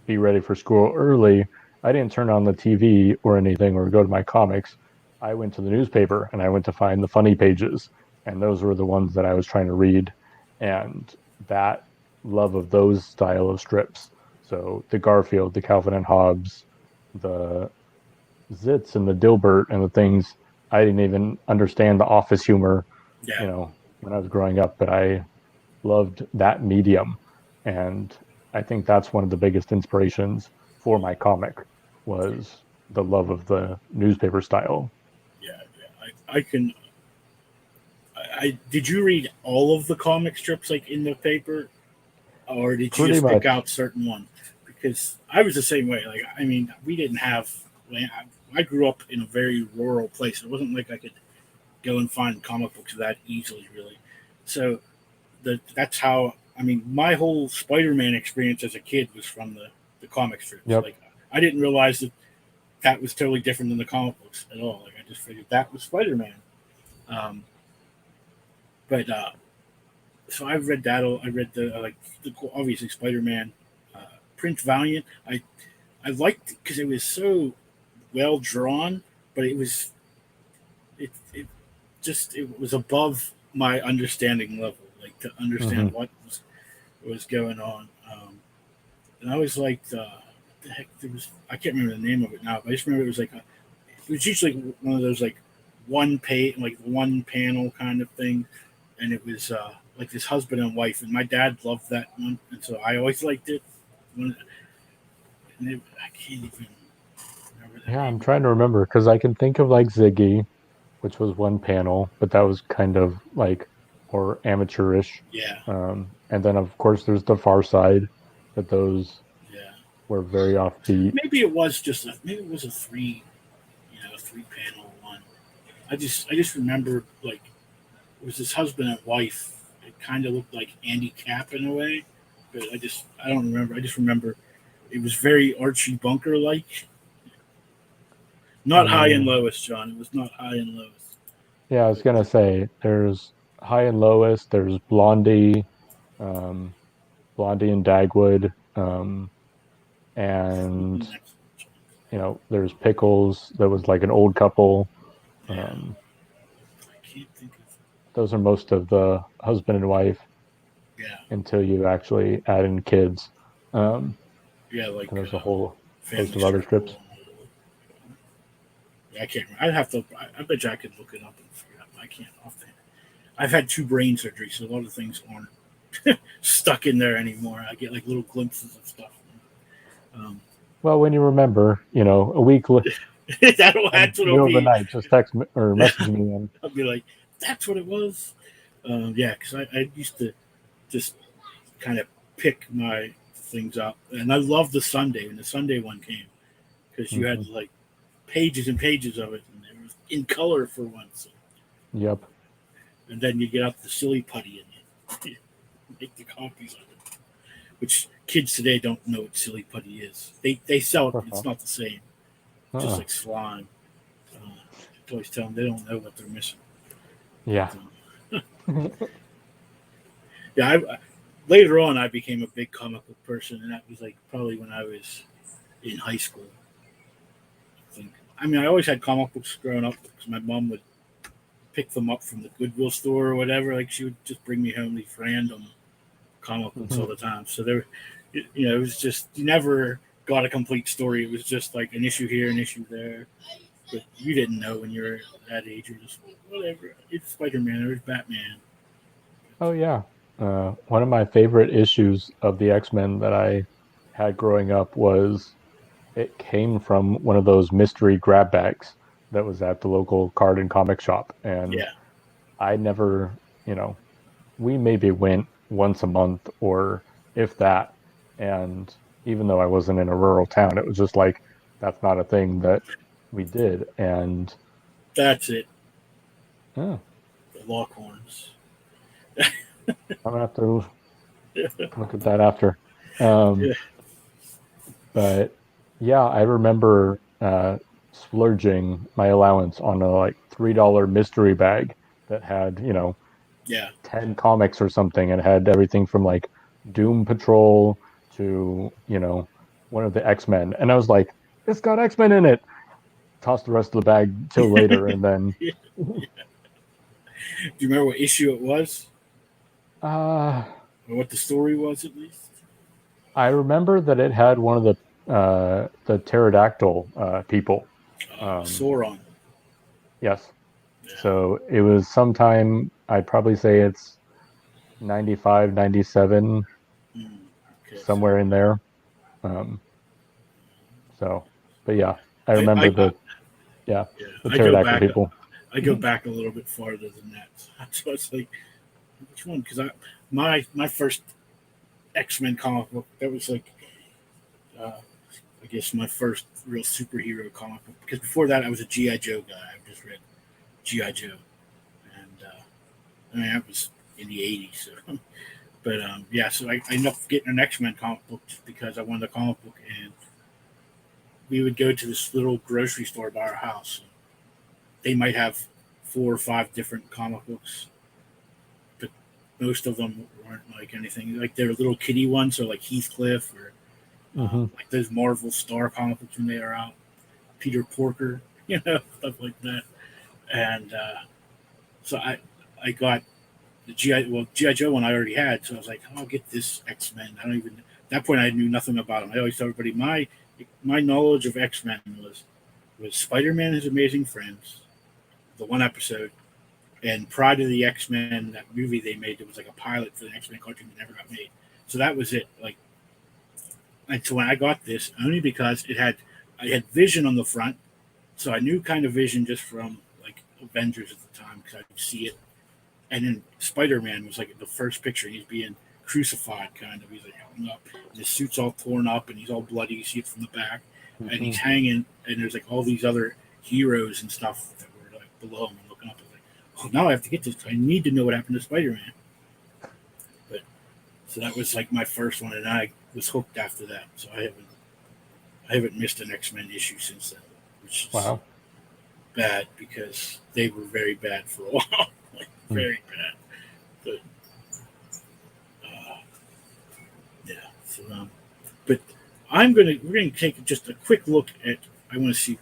be ready for school early, I didn't turn on the TV or anything or go to my comics. I went to the newspaper and I went to find the funny pages, and those were the ones that I was trying to read. And that love of those style of strips, so the Garfield, the Calvin and Hobbes, the Zitz and the Dilbert and the things, I didn't even understand the office humor, yeah, you know, when I was growing up, but I loved that medium. And I think that's one of the biggest inspirations for my comic was the love of the newspaper style. yeah. I can. I did you read all of the comic strips like in the paper, or did you Pretty just pick much. out certain ones? Because I was the same way. Like, I mean, we didn't have. I grew up in a very rural place. It wasn't like I could go and find comic books that easily, really. So that's how. I mean, my whole Spider-Man experience as a kid was from the comic strips. Yep. Like, I didn't realize that that was totally different than the comic books at all. Like, I just figured that was Spider-Man. Um, but so I read that. I read the obviously Spider-Man, Prince Valiant. I liked because it was so well drawn, but it just it was above my understanding level. Like to understand Hmm. what was going on. And I was like, the heck, there was I can't remember the name of it now, but I just remember it was like it was usually one of those like one panel kind of thing, and it was like this husband and wife, and my dad loved that one, and so I always liked it. When, I can't even remember the Yeah, I'm name of trying to remember because I can think of like Ziggy, which was one panel, but that was kind of like more amateurish. it. Yeah, And then of course there's the Far Side, but those yeah. were very offbeat. Maybe it was a three panel one. I just remember like it was this husband and wife. It kind of looked like Andy Cap in a way, but I don't remember. I just remember it was very Archie Bunker like. Not high and Mm, lowest, John. It was not high and lowest. yeah, I was But gonna say there's High and Lowest, there's Blondie, um, Blondie and Dagwood, and there's Pickles. That was like an old couple. yeah, Um, I can't think of. those are most of the husband and wife Yeah, until you actually add in kids. Um, yeah, and like there's a whole host Family of other strips. Circle. Yeah, I can't remember. I'd have to. I bet you I could look it up and figure it out. I can't offhand. I've had two brain surgeries, so a lot of things aren't stuck in there anymore. I get like little glimpses of stuff. Um, Well, when you remember, a week in that's what the it'll middle of the be. night, just text me or message me, and I'll be like, that's what it was. Yeah, because I used to just kind of pick my things up, and I loved the Sunday when the Sunday one came because you had mhm, like pages and pages of it, and it was in color for once. yep. And then you get out the silly putty and you make the copies of it, which kids today don't know what silly putty is. They sell it, but it's not the same. It's just Uh-uh. like slime. I always tell them they don't know what they're missing. But Yeah. yeah, later on I became a big comic book person, and that was like probably when I was in high school. I think. I mean, I always had comic books growing up because my mom would pick them up from the Goodwill store or whatever. Like she would just bring me home these random comic books all Mhm. the time. So it was just you never got a complete story. It was just like an issue here, an issue there. But you didn't know when you were that age. You're just whatever. It's Spider Man or it's Batman. Oh yeah. One of my favorite issues of the X-Men that I had growing up was it came from one of those mystery grab bags that was at the local card and comic shop. And Yeah. I never, we maybe went once a month or if that. And even though I wasn't in a rural town, it was just like, that's not a thing that we did. And That's it. yeah, The Lockhorns. I'm gonna have to look at that after. Um, Yeah. but yeah, I remember splurging my allowance on a like $3 mystery bag that had, Yeah. 10 comics or something, and it had everything from like Doom Patrol to, one of the X-Men. And I was like, it's got X-Men in it. Toss the rest of the bag till later. And then Do you remember what issue it was? uh, Or what the story was, at least? I remember that it had one of the pterodactyl people. Um, Sauron. yes. Yeah. So it was sometime, I'd probably say it's 95, 97, Mm, okay. So somewhere in there. Um, so, but yeah, I I, remember I, I yeah, yeah, the I go pterodactyl back. people. I go back a little bit farther than that. So it's like, which one? Because my first X-Men comic book, that was like, uh, I guess my first real superhero comic book. Because before that, I was a GI Joe guy. I just read GI Joe, and I mean that was in the '80s. So. But yeah, so I ended up getting an X-Men comic book just because I wanted a comic book, and we would go to this little grocery store by our house. They might have 4 or 5 different comic books, but most of them weren't like anything. Like they're little kiddie ones, so like Heathcliff or Hmm. like those Marvel Star comic books when they are out, Peter Porker, stuff like that. And so I got the GI Joe one I already had, so I was like, oh, I'll get this X Men. I don't even at that point I knew nothing about them. I always tell everybody my knowledge of X Men was Spider Man and His Amazing Friends, the one episode, and Pride of the X Men, that movie they made. It was like a pilot for the X Men cartoon that never got made. So that was it. Like, and so when I got this, only because I had Vision on the front, so I knew kind of Vision just from like Avengers at the time because I could see it. And then Spider Man was like the first picture. He's being crucified, kind of. He's like hung up, and his suit's all torn up, and he's all bloody. You see it from the back, and Hmm. he's hanging. And there's like all these other heroes and stuff that were like below him and looking up. I was like, oh, now I have to get this. I need to know what happened to Spider Man. But so that was like my first one, and I was hooked after that. So I haven't missed an X Men issue since then, which is Wow. bad because they were very bad for a while, like Mm. very bad. But uh, yeah, so, but we're gonna take just a quick look at. I want to see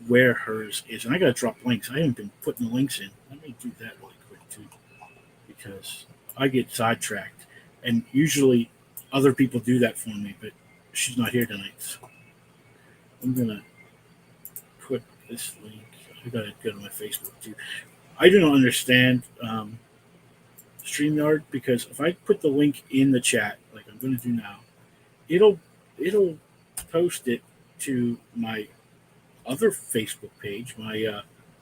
where hers is, and I gotta drop links. I haven't been putting the links in. Let me do that really quick too, because I get sidetracked, and usually other people do that for me, but she's not here tonight. So I'm gonna put this link. I gotta go to my Facebook too. I do not understand StreamYard because if I put the link in the chat, like I'm going to do now, it'll it'll post it to my other Facebook page, my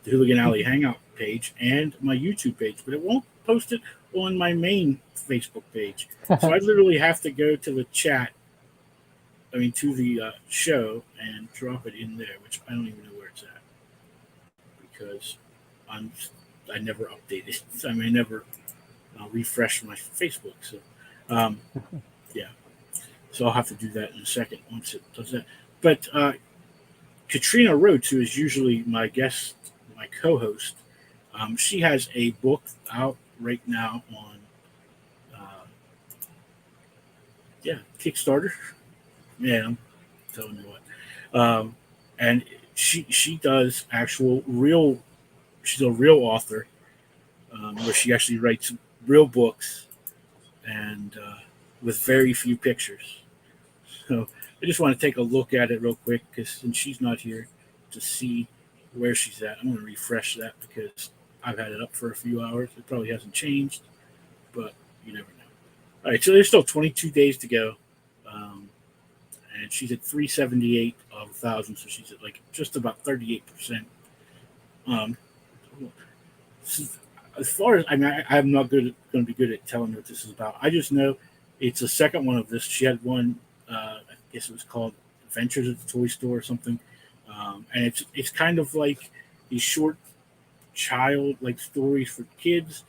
the Hooligan Alley Hangout page, and my YouTube page, but it won't post it on my main Facebook page. So I literally have to go to the chat. I mean, to the show and drop it in there, which I don't even know where it's at because I'm I never update it. I mean, I never refresh my Facebook. So, um, yeah. So I'll have to do that in a second once it does that. But Katrina Rhodes, who is usually my guest, my co-host, she has a book out right now on, uh, Kickstarter. Yeah, I'm telling you what. And she does actual real. She's a real author, where she actually writes real books and with very few pictures. So I just want to take a look at it real quick because since she's not here to see where she's at, I'm going to refresh that because I've had it up for a few hours. It probably hasn't changed, but you never know. All right, so there's still 22 days to go, um, and she's at 378 of 1,000, so she's at like just about 38%. Um, as far as I'm not going to be good at telling you what this is about. I just know it's the second one of this. She had one, I guess it was called Adventures at the Toy Store or something, and it's kind of like these short child like stories for kids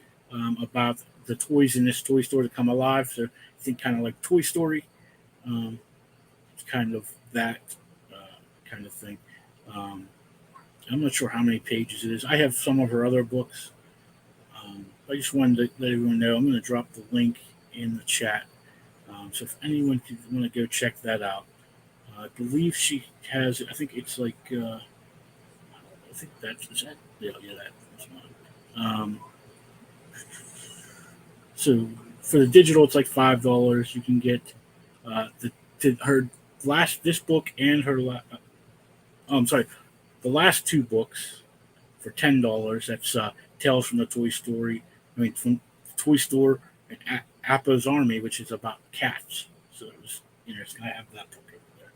about the toys in this toy store to come alive. So I think kind of like Toy Story. It's kind of that kind of thing. Um, I'm not sure how many pages it is. I have some of her other books. I just wanted to let everyone know. I'm going to drop the link in the chat. So if anyone could want to go check that out. I believe she has, I think it's like, I think that's, yeah, that's mine. So for the digital, it's like $5. You can get her this book and her, I'm sorry, the last two books for $10. That's Tales from the Toy Story. From Toy Store and Appo's Army, which is about cats. So it was interesting. I have that book over there.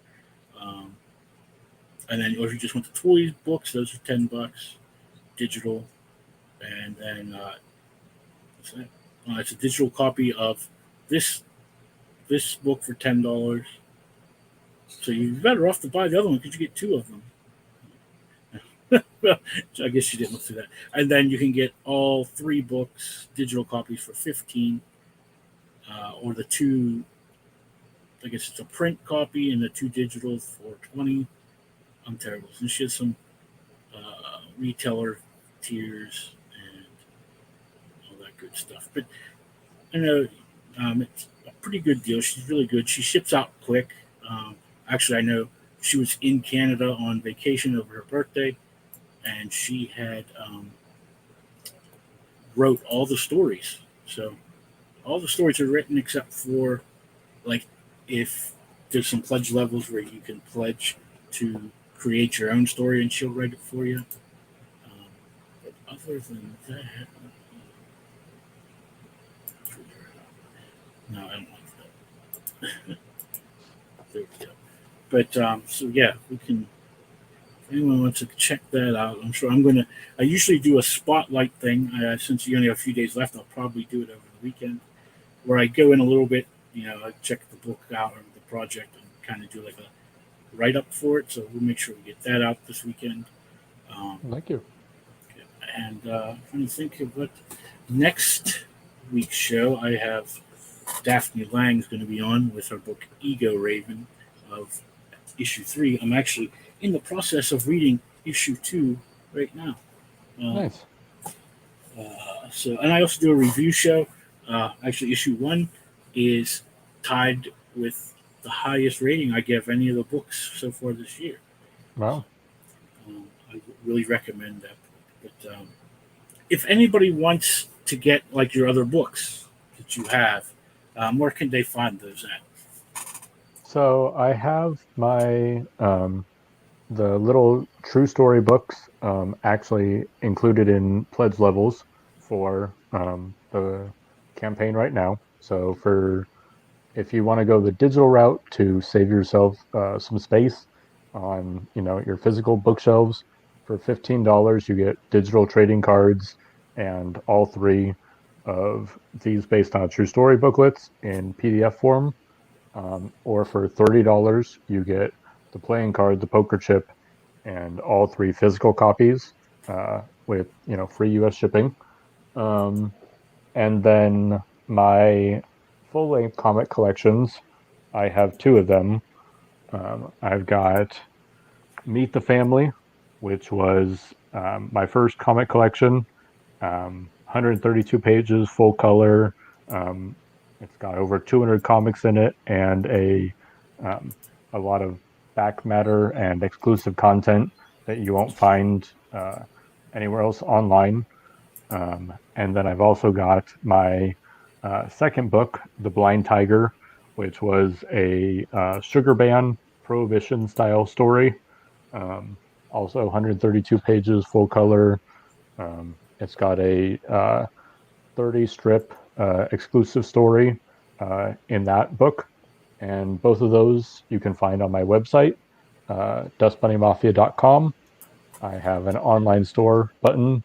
And then, or if you just want the toys books, those are $10 digital. And then what's that? It's a digital copy of this book for $10. So you're better off to buy the other one because you get two of them. Well, I guess you didn't look through that. And then you can get all three books, digital copies for $15, or the two. I guess it's a print copy and the two digital for $20. I'm terrible. And she has some retailer tiers and all that good stuff. But I know it's a pretty good deal. She's really good. She ships out quick. Actually, I know she was in Canada on vacation over her birthday, and she had wrote all the stories. So all the stories are written except for like if there's some pledge levels where you can pledge to create your own story and she'll write it for you. But other than that, no, I don't like that. There we go. But so yeah, we can. If anyone wants to check that out, I'm sure I'm gonna. I usually do a spotlight thing. Since you only have a few days left, I'll probably do it over the weekend, where I go in a little bit. I check the book out or the project and kind of do like a write up for it. So we'll make sure we get that out this weekend. Thank you. And I'm trying to think of what next week's show. I have Daphne Lang's going to be on with her book Ego Raven of issue 3. I'm actually in the process of reading issue 2 right now. Nice. And I also do a review show. Actually, issue 1 is tied with the highest rating I give any of the books so far this year. Wow. I really recommend that. But if anybody wants to get like your other books that you have, where can they find those at? So I have my the little true story books actually included in pledge levels for the campaign right now. So if you want to go the digital route to save yourself some space on your physical bookshelves, for $15 you get digital trading cards and all 3 of these based on true story booklets in PDF form. Or for $30 you get the playing card, the poker chip, and all 3 physical copies with free US shipping. And then my full-length comic collections, I have 2 of them. I've got Meet the Family, which was my first comic collection, 132 pages, full color. It's got over 200 comics in it and a lot of back matter and exclusive content that you won't find anywhere else online. And then I've also got my second book, The Blind Tiger, which was a sugar ban prohibition style story. Also 132 pages, full color. It's got a 30 strip exclusive story in that book. And both of those you can find on my website, dustbunnymafia.com. I have an online store button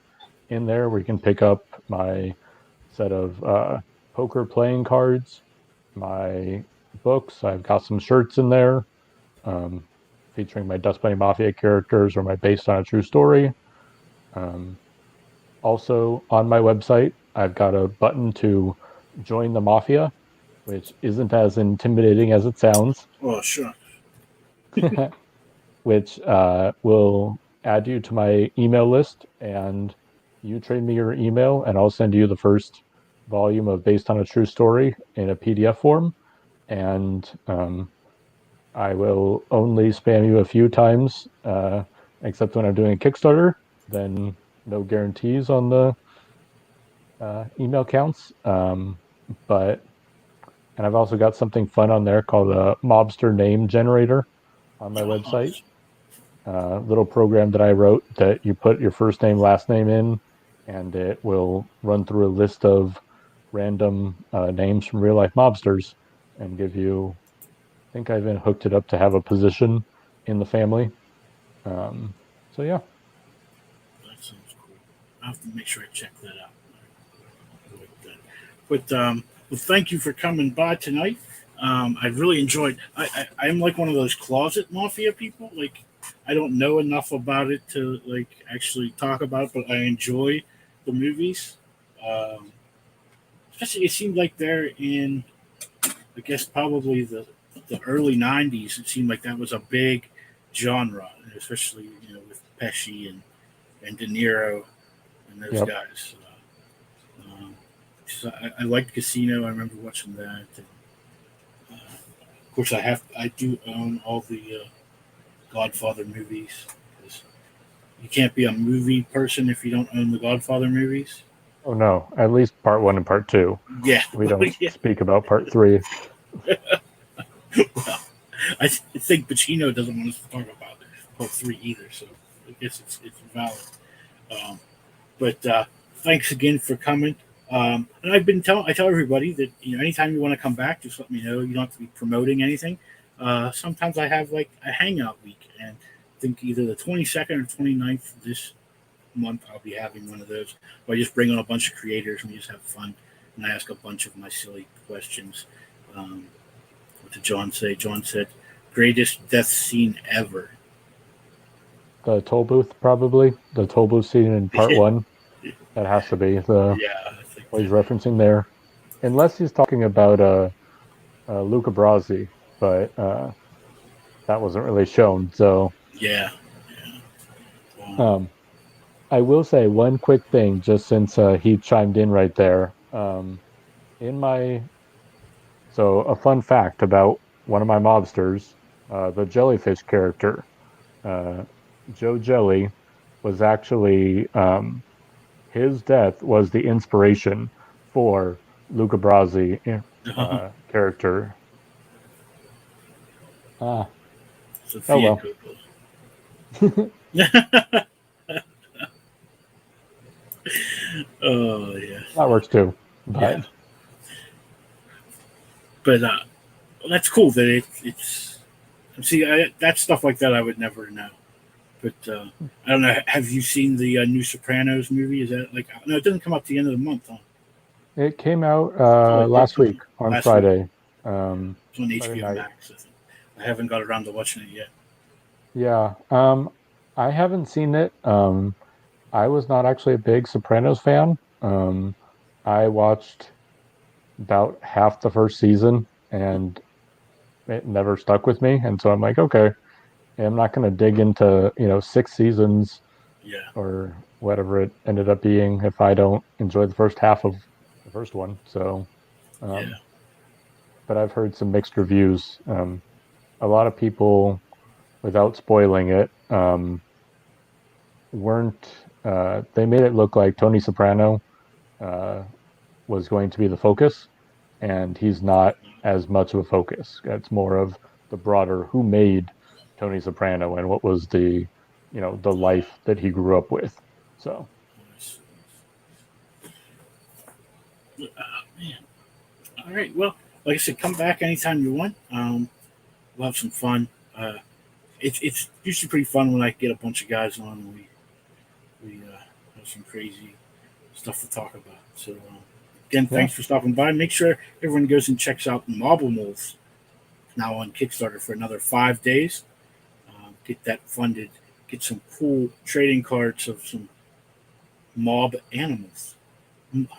in there where you can pick up my set of poker playing cards, my books. I've got some shirts in there um, featuring my Dust Bunny Mafia characters or my based on a true story. Um, Also on my website, I've got a button to join the Mafia, which isn't as intimidating as it sounds, Oh, sure. which will add you to my email list, and you trade me your email, and I'll send you the first volume of Based on a True Story in a PDF form, and I will only spam you a few times, except when I'm doing a Kickstarter. Then no guarantees on the email counts. But and I've also got something fun on there called a mobster name generator on my website. Little program that I wrote that you put your first name, last name in, and it will run through a list of random names from real life mobsters and give you. I think I even hooked it up to have a position in the family. So yeah. That sounds cool. I'll have to make sure I check that out. But well, thank you for coming by tonight. I really enjoyed. I'm like one of those closet mafia people. Like I don't know enough about it to like actually talk about it, but I enjoy the movies. Um, Especially, it seemed like they're in. I guess probably the early '90s. It seemed like that was a big genre, especially with Pesci and De Niro and those Yep. guys. Um, so I liked Casino. I remember watching that. And, of course, I do own all the Godfather movies. 'Cause you can't be a movie person if you don't own the Godfather movies. Oh no, at least part one and part two. Yeah, We don't yeah. speak about part three. Well, think Pacino doesn't want us to talk about part three either, so I guess it's valid. Um, but thanks again for coming. And I tell everybody that anytime you want to come back, just let me know. You don't have to be promoting anything. Sometimes I have like a hangout week, and I think either the 22nd or 29th this month I'll be having one of those. Where I just bring on a bunch of creators and we just have fun, and I ask a bunch of my silly questions. Um, what did John say? John said, "Greatest death scene ever." The toll booth, probably the toll booth scene in part one. That has to be the Yeah, I think what he's that. referencing there, unless he's talking about Luca Brasi, but that wasn't really shown. So Yeah, yeah. um, I will say one quick thing, just since he chimed in right there. In my So a fun fact about one of my mobsters, the jellyfish character, uh, Joe Jelly, was actually his death was the inspiration for Luca Brasi character. Ah, oh Sophia well, Coppola. that Oh yeah, works too. yeah. But But that's cool that it's. See, that stuff like that I would never know. But I don't know. Have you seen the new Sopranos movie? Is that like no? It doesn't come out to the end of the month. Huh? it came out Oh, it did last come week out on last week. Friday. Um, It's on Friday HBO night. Max. I think. I haven't got around to watching it yet. Yeah. I haven't seen it. I was not actually a big Sopranos fan. I watched about half the first season and it never stuck with me. And so I'm like, okay, I'm not going to dig into, 6 seasons Yeah, or whatever it ended up being if I don't enjoy the first half of the first one. So, yeah. um, but I've heard some mixed reviews. A lot of people, without spoiling it, weren't, they made it look like Tony Soprano uh, was going to be the focus, and he's not as much of a focus. It's more of the broader who made Tony Soprano and what was the life that he grew up with. So, Man. All right. Well, like I said, come back anytime you want. We'll have some fun. It's usually pretty fun when I get a bunch of guys on and we have some crazy stuff to talk about. So again, Yeah. thanks for stopping by. Make sure everyone goes and checks out Mobimals now on Kickstarter for another 5 days. Get that funded. Get some cool trading cards of some mob animals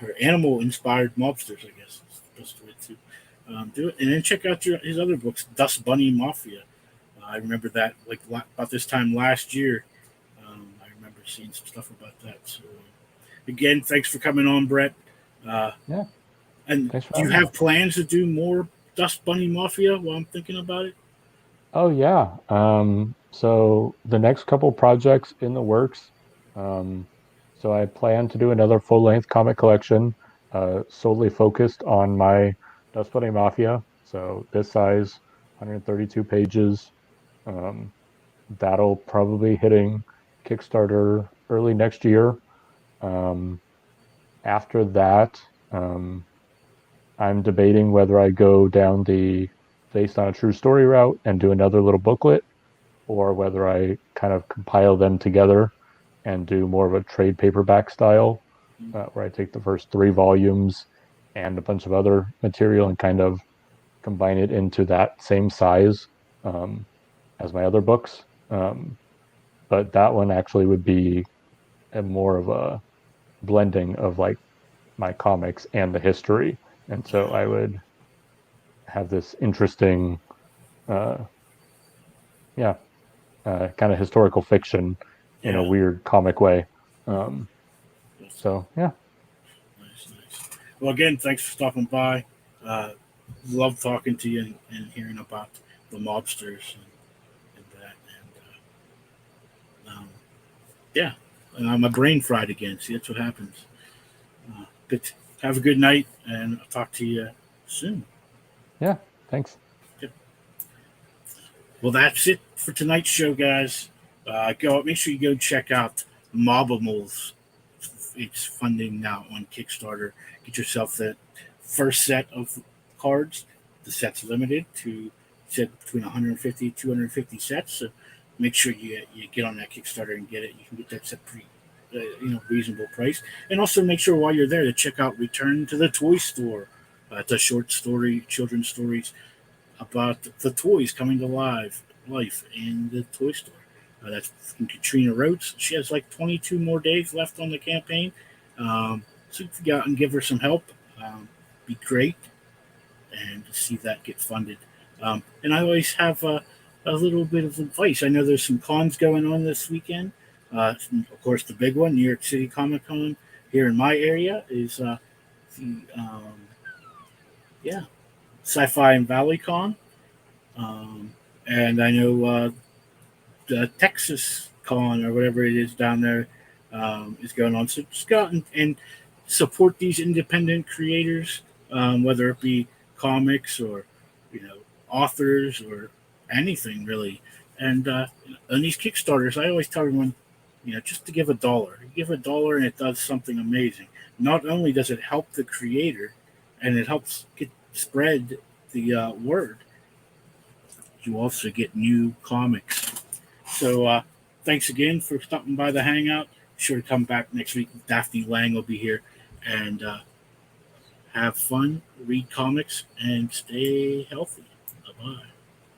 or animal-inspired mobsters. I guess is the best way to do it. And then check out his other books, Dust Bunny Mafia. I remember that about this time last year. I remember seeing some stuff about that. So again, thanks for coming on, Brett. Yeah. And Thanks for do you having me. have plans to do more Dust Bunny Mafia while I'm thinking about it? Oh yeah. So the next couple projects in the works. Um, so I plan to do another full-length comic collection, solely focused on my Dust Bunny Mafia. So this size, 132 pages. Um, that'll probably hitting Kickstarter early next year. Um, After that, um, I'm debating whether I go down the based on a true story route and do another little booklet, or whether I kind of compile them together and do more of a trade paperback style, where I take the first 3 volumes and a bunch of other material and kind of combine it into that same size, um, as my other books. But that one actually would be a more of a blending of like my comics and the history. And so Yeah, I would have this interesting, uh, yeah, kind of historical fiction in a yeah. weird comic way. Um, That's so yeah, nice, nice. Well, again, thanks for stopping by. Uh, Love talking to you and hearing about the mobsters and that. And yeah, my brain fried again. See, that's what happens. But have a good night, and I'll talk to you soon. yeah. Thanks. Yep. Well, that's it for tonight's show, guys. Make sure you go check out Mobimals. It's funding now on Kickstarter. Get yourself that first set of cards. The set's limited to set between 150 and 250 sets. So make sure you get on that Kickstarter and get it. You can get that set pretty reasonable price. And also make sure while you're there to check out Return to the Toy Store. It's a short story, children's stories about the toys coming to life in the toy store. That's from Katrina Rhodes. She has like 22 more days left on the campaign. So if you go out and give her some help, be great, and to see that get funded. And I always have a little bit of advice. I know there's some cons going on this weekend. Of course, the big one, New York City Comic Con here in my area, is the yeah, Sci-Fi and Valley Con. Um, and I know the Texas Con or whatever it is down there is going on. So just go out and support these independent creators, whether it be comics or authors or anything really. And on these Kickstarters, I always tell everyone, just to give a dollar. You give a dollar and it does something amazing. Not only does it help the creator, and it helps spread the word, you also get new comics. So thanks again for stopping by the Hangout. Be sure to come back next week. Daphne Lang will be here. And have fun, read comics, and stay healthy. Bye bye.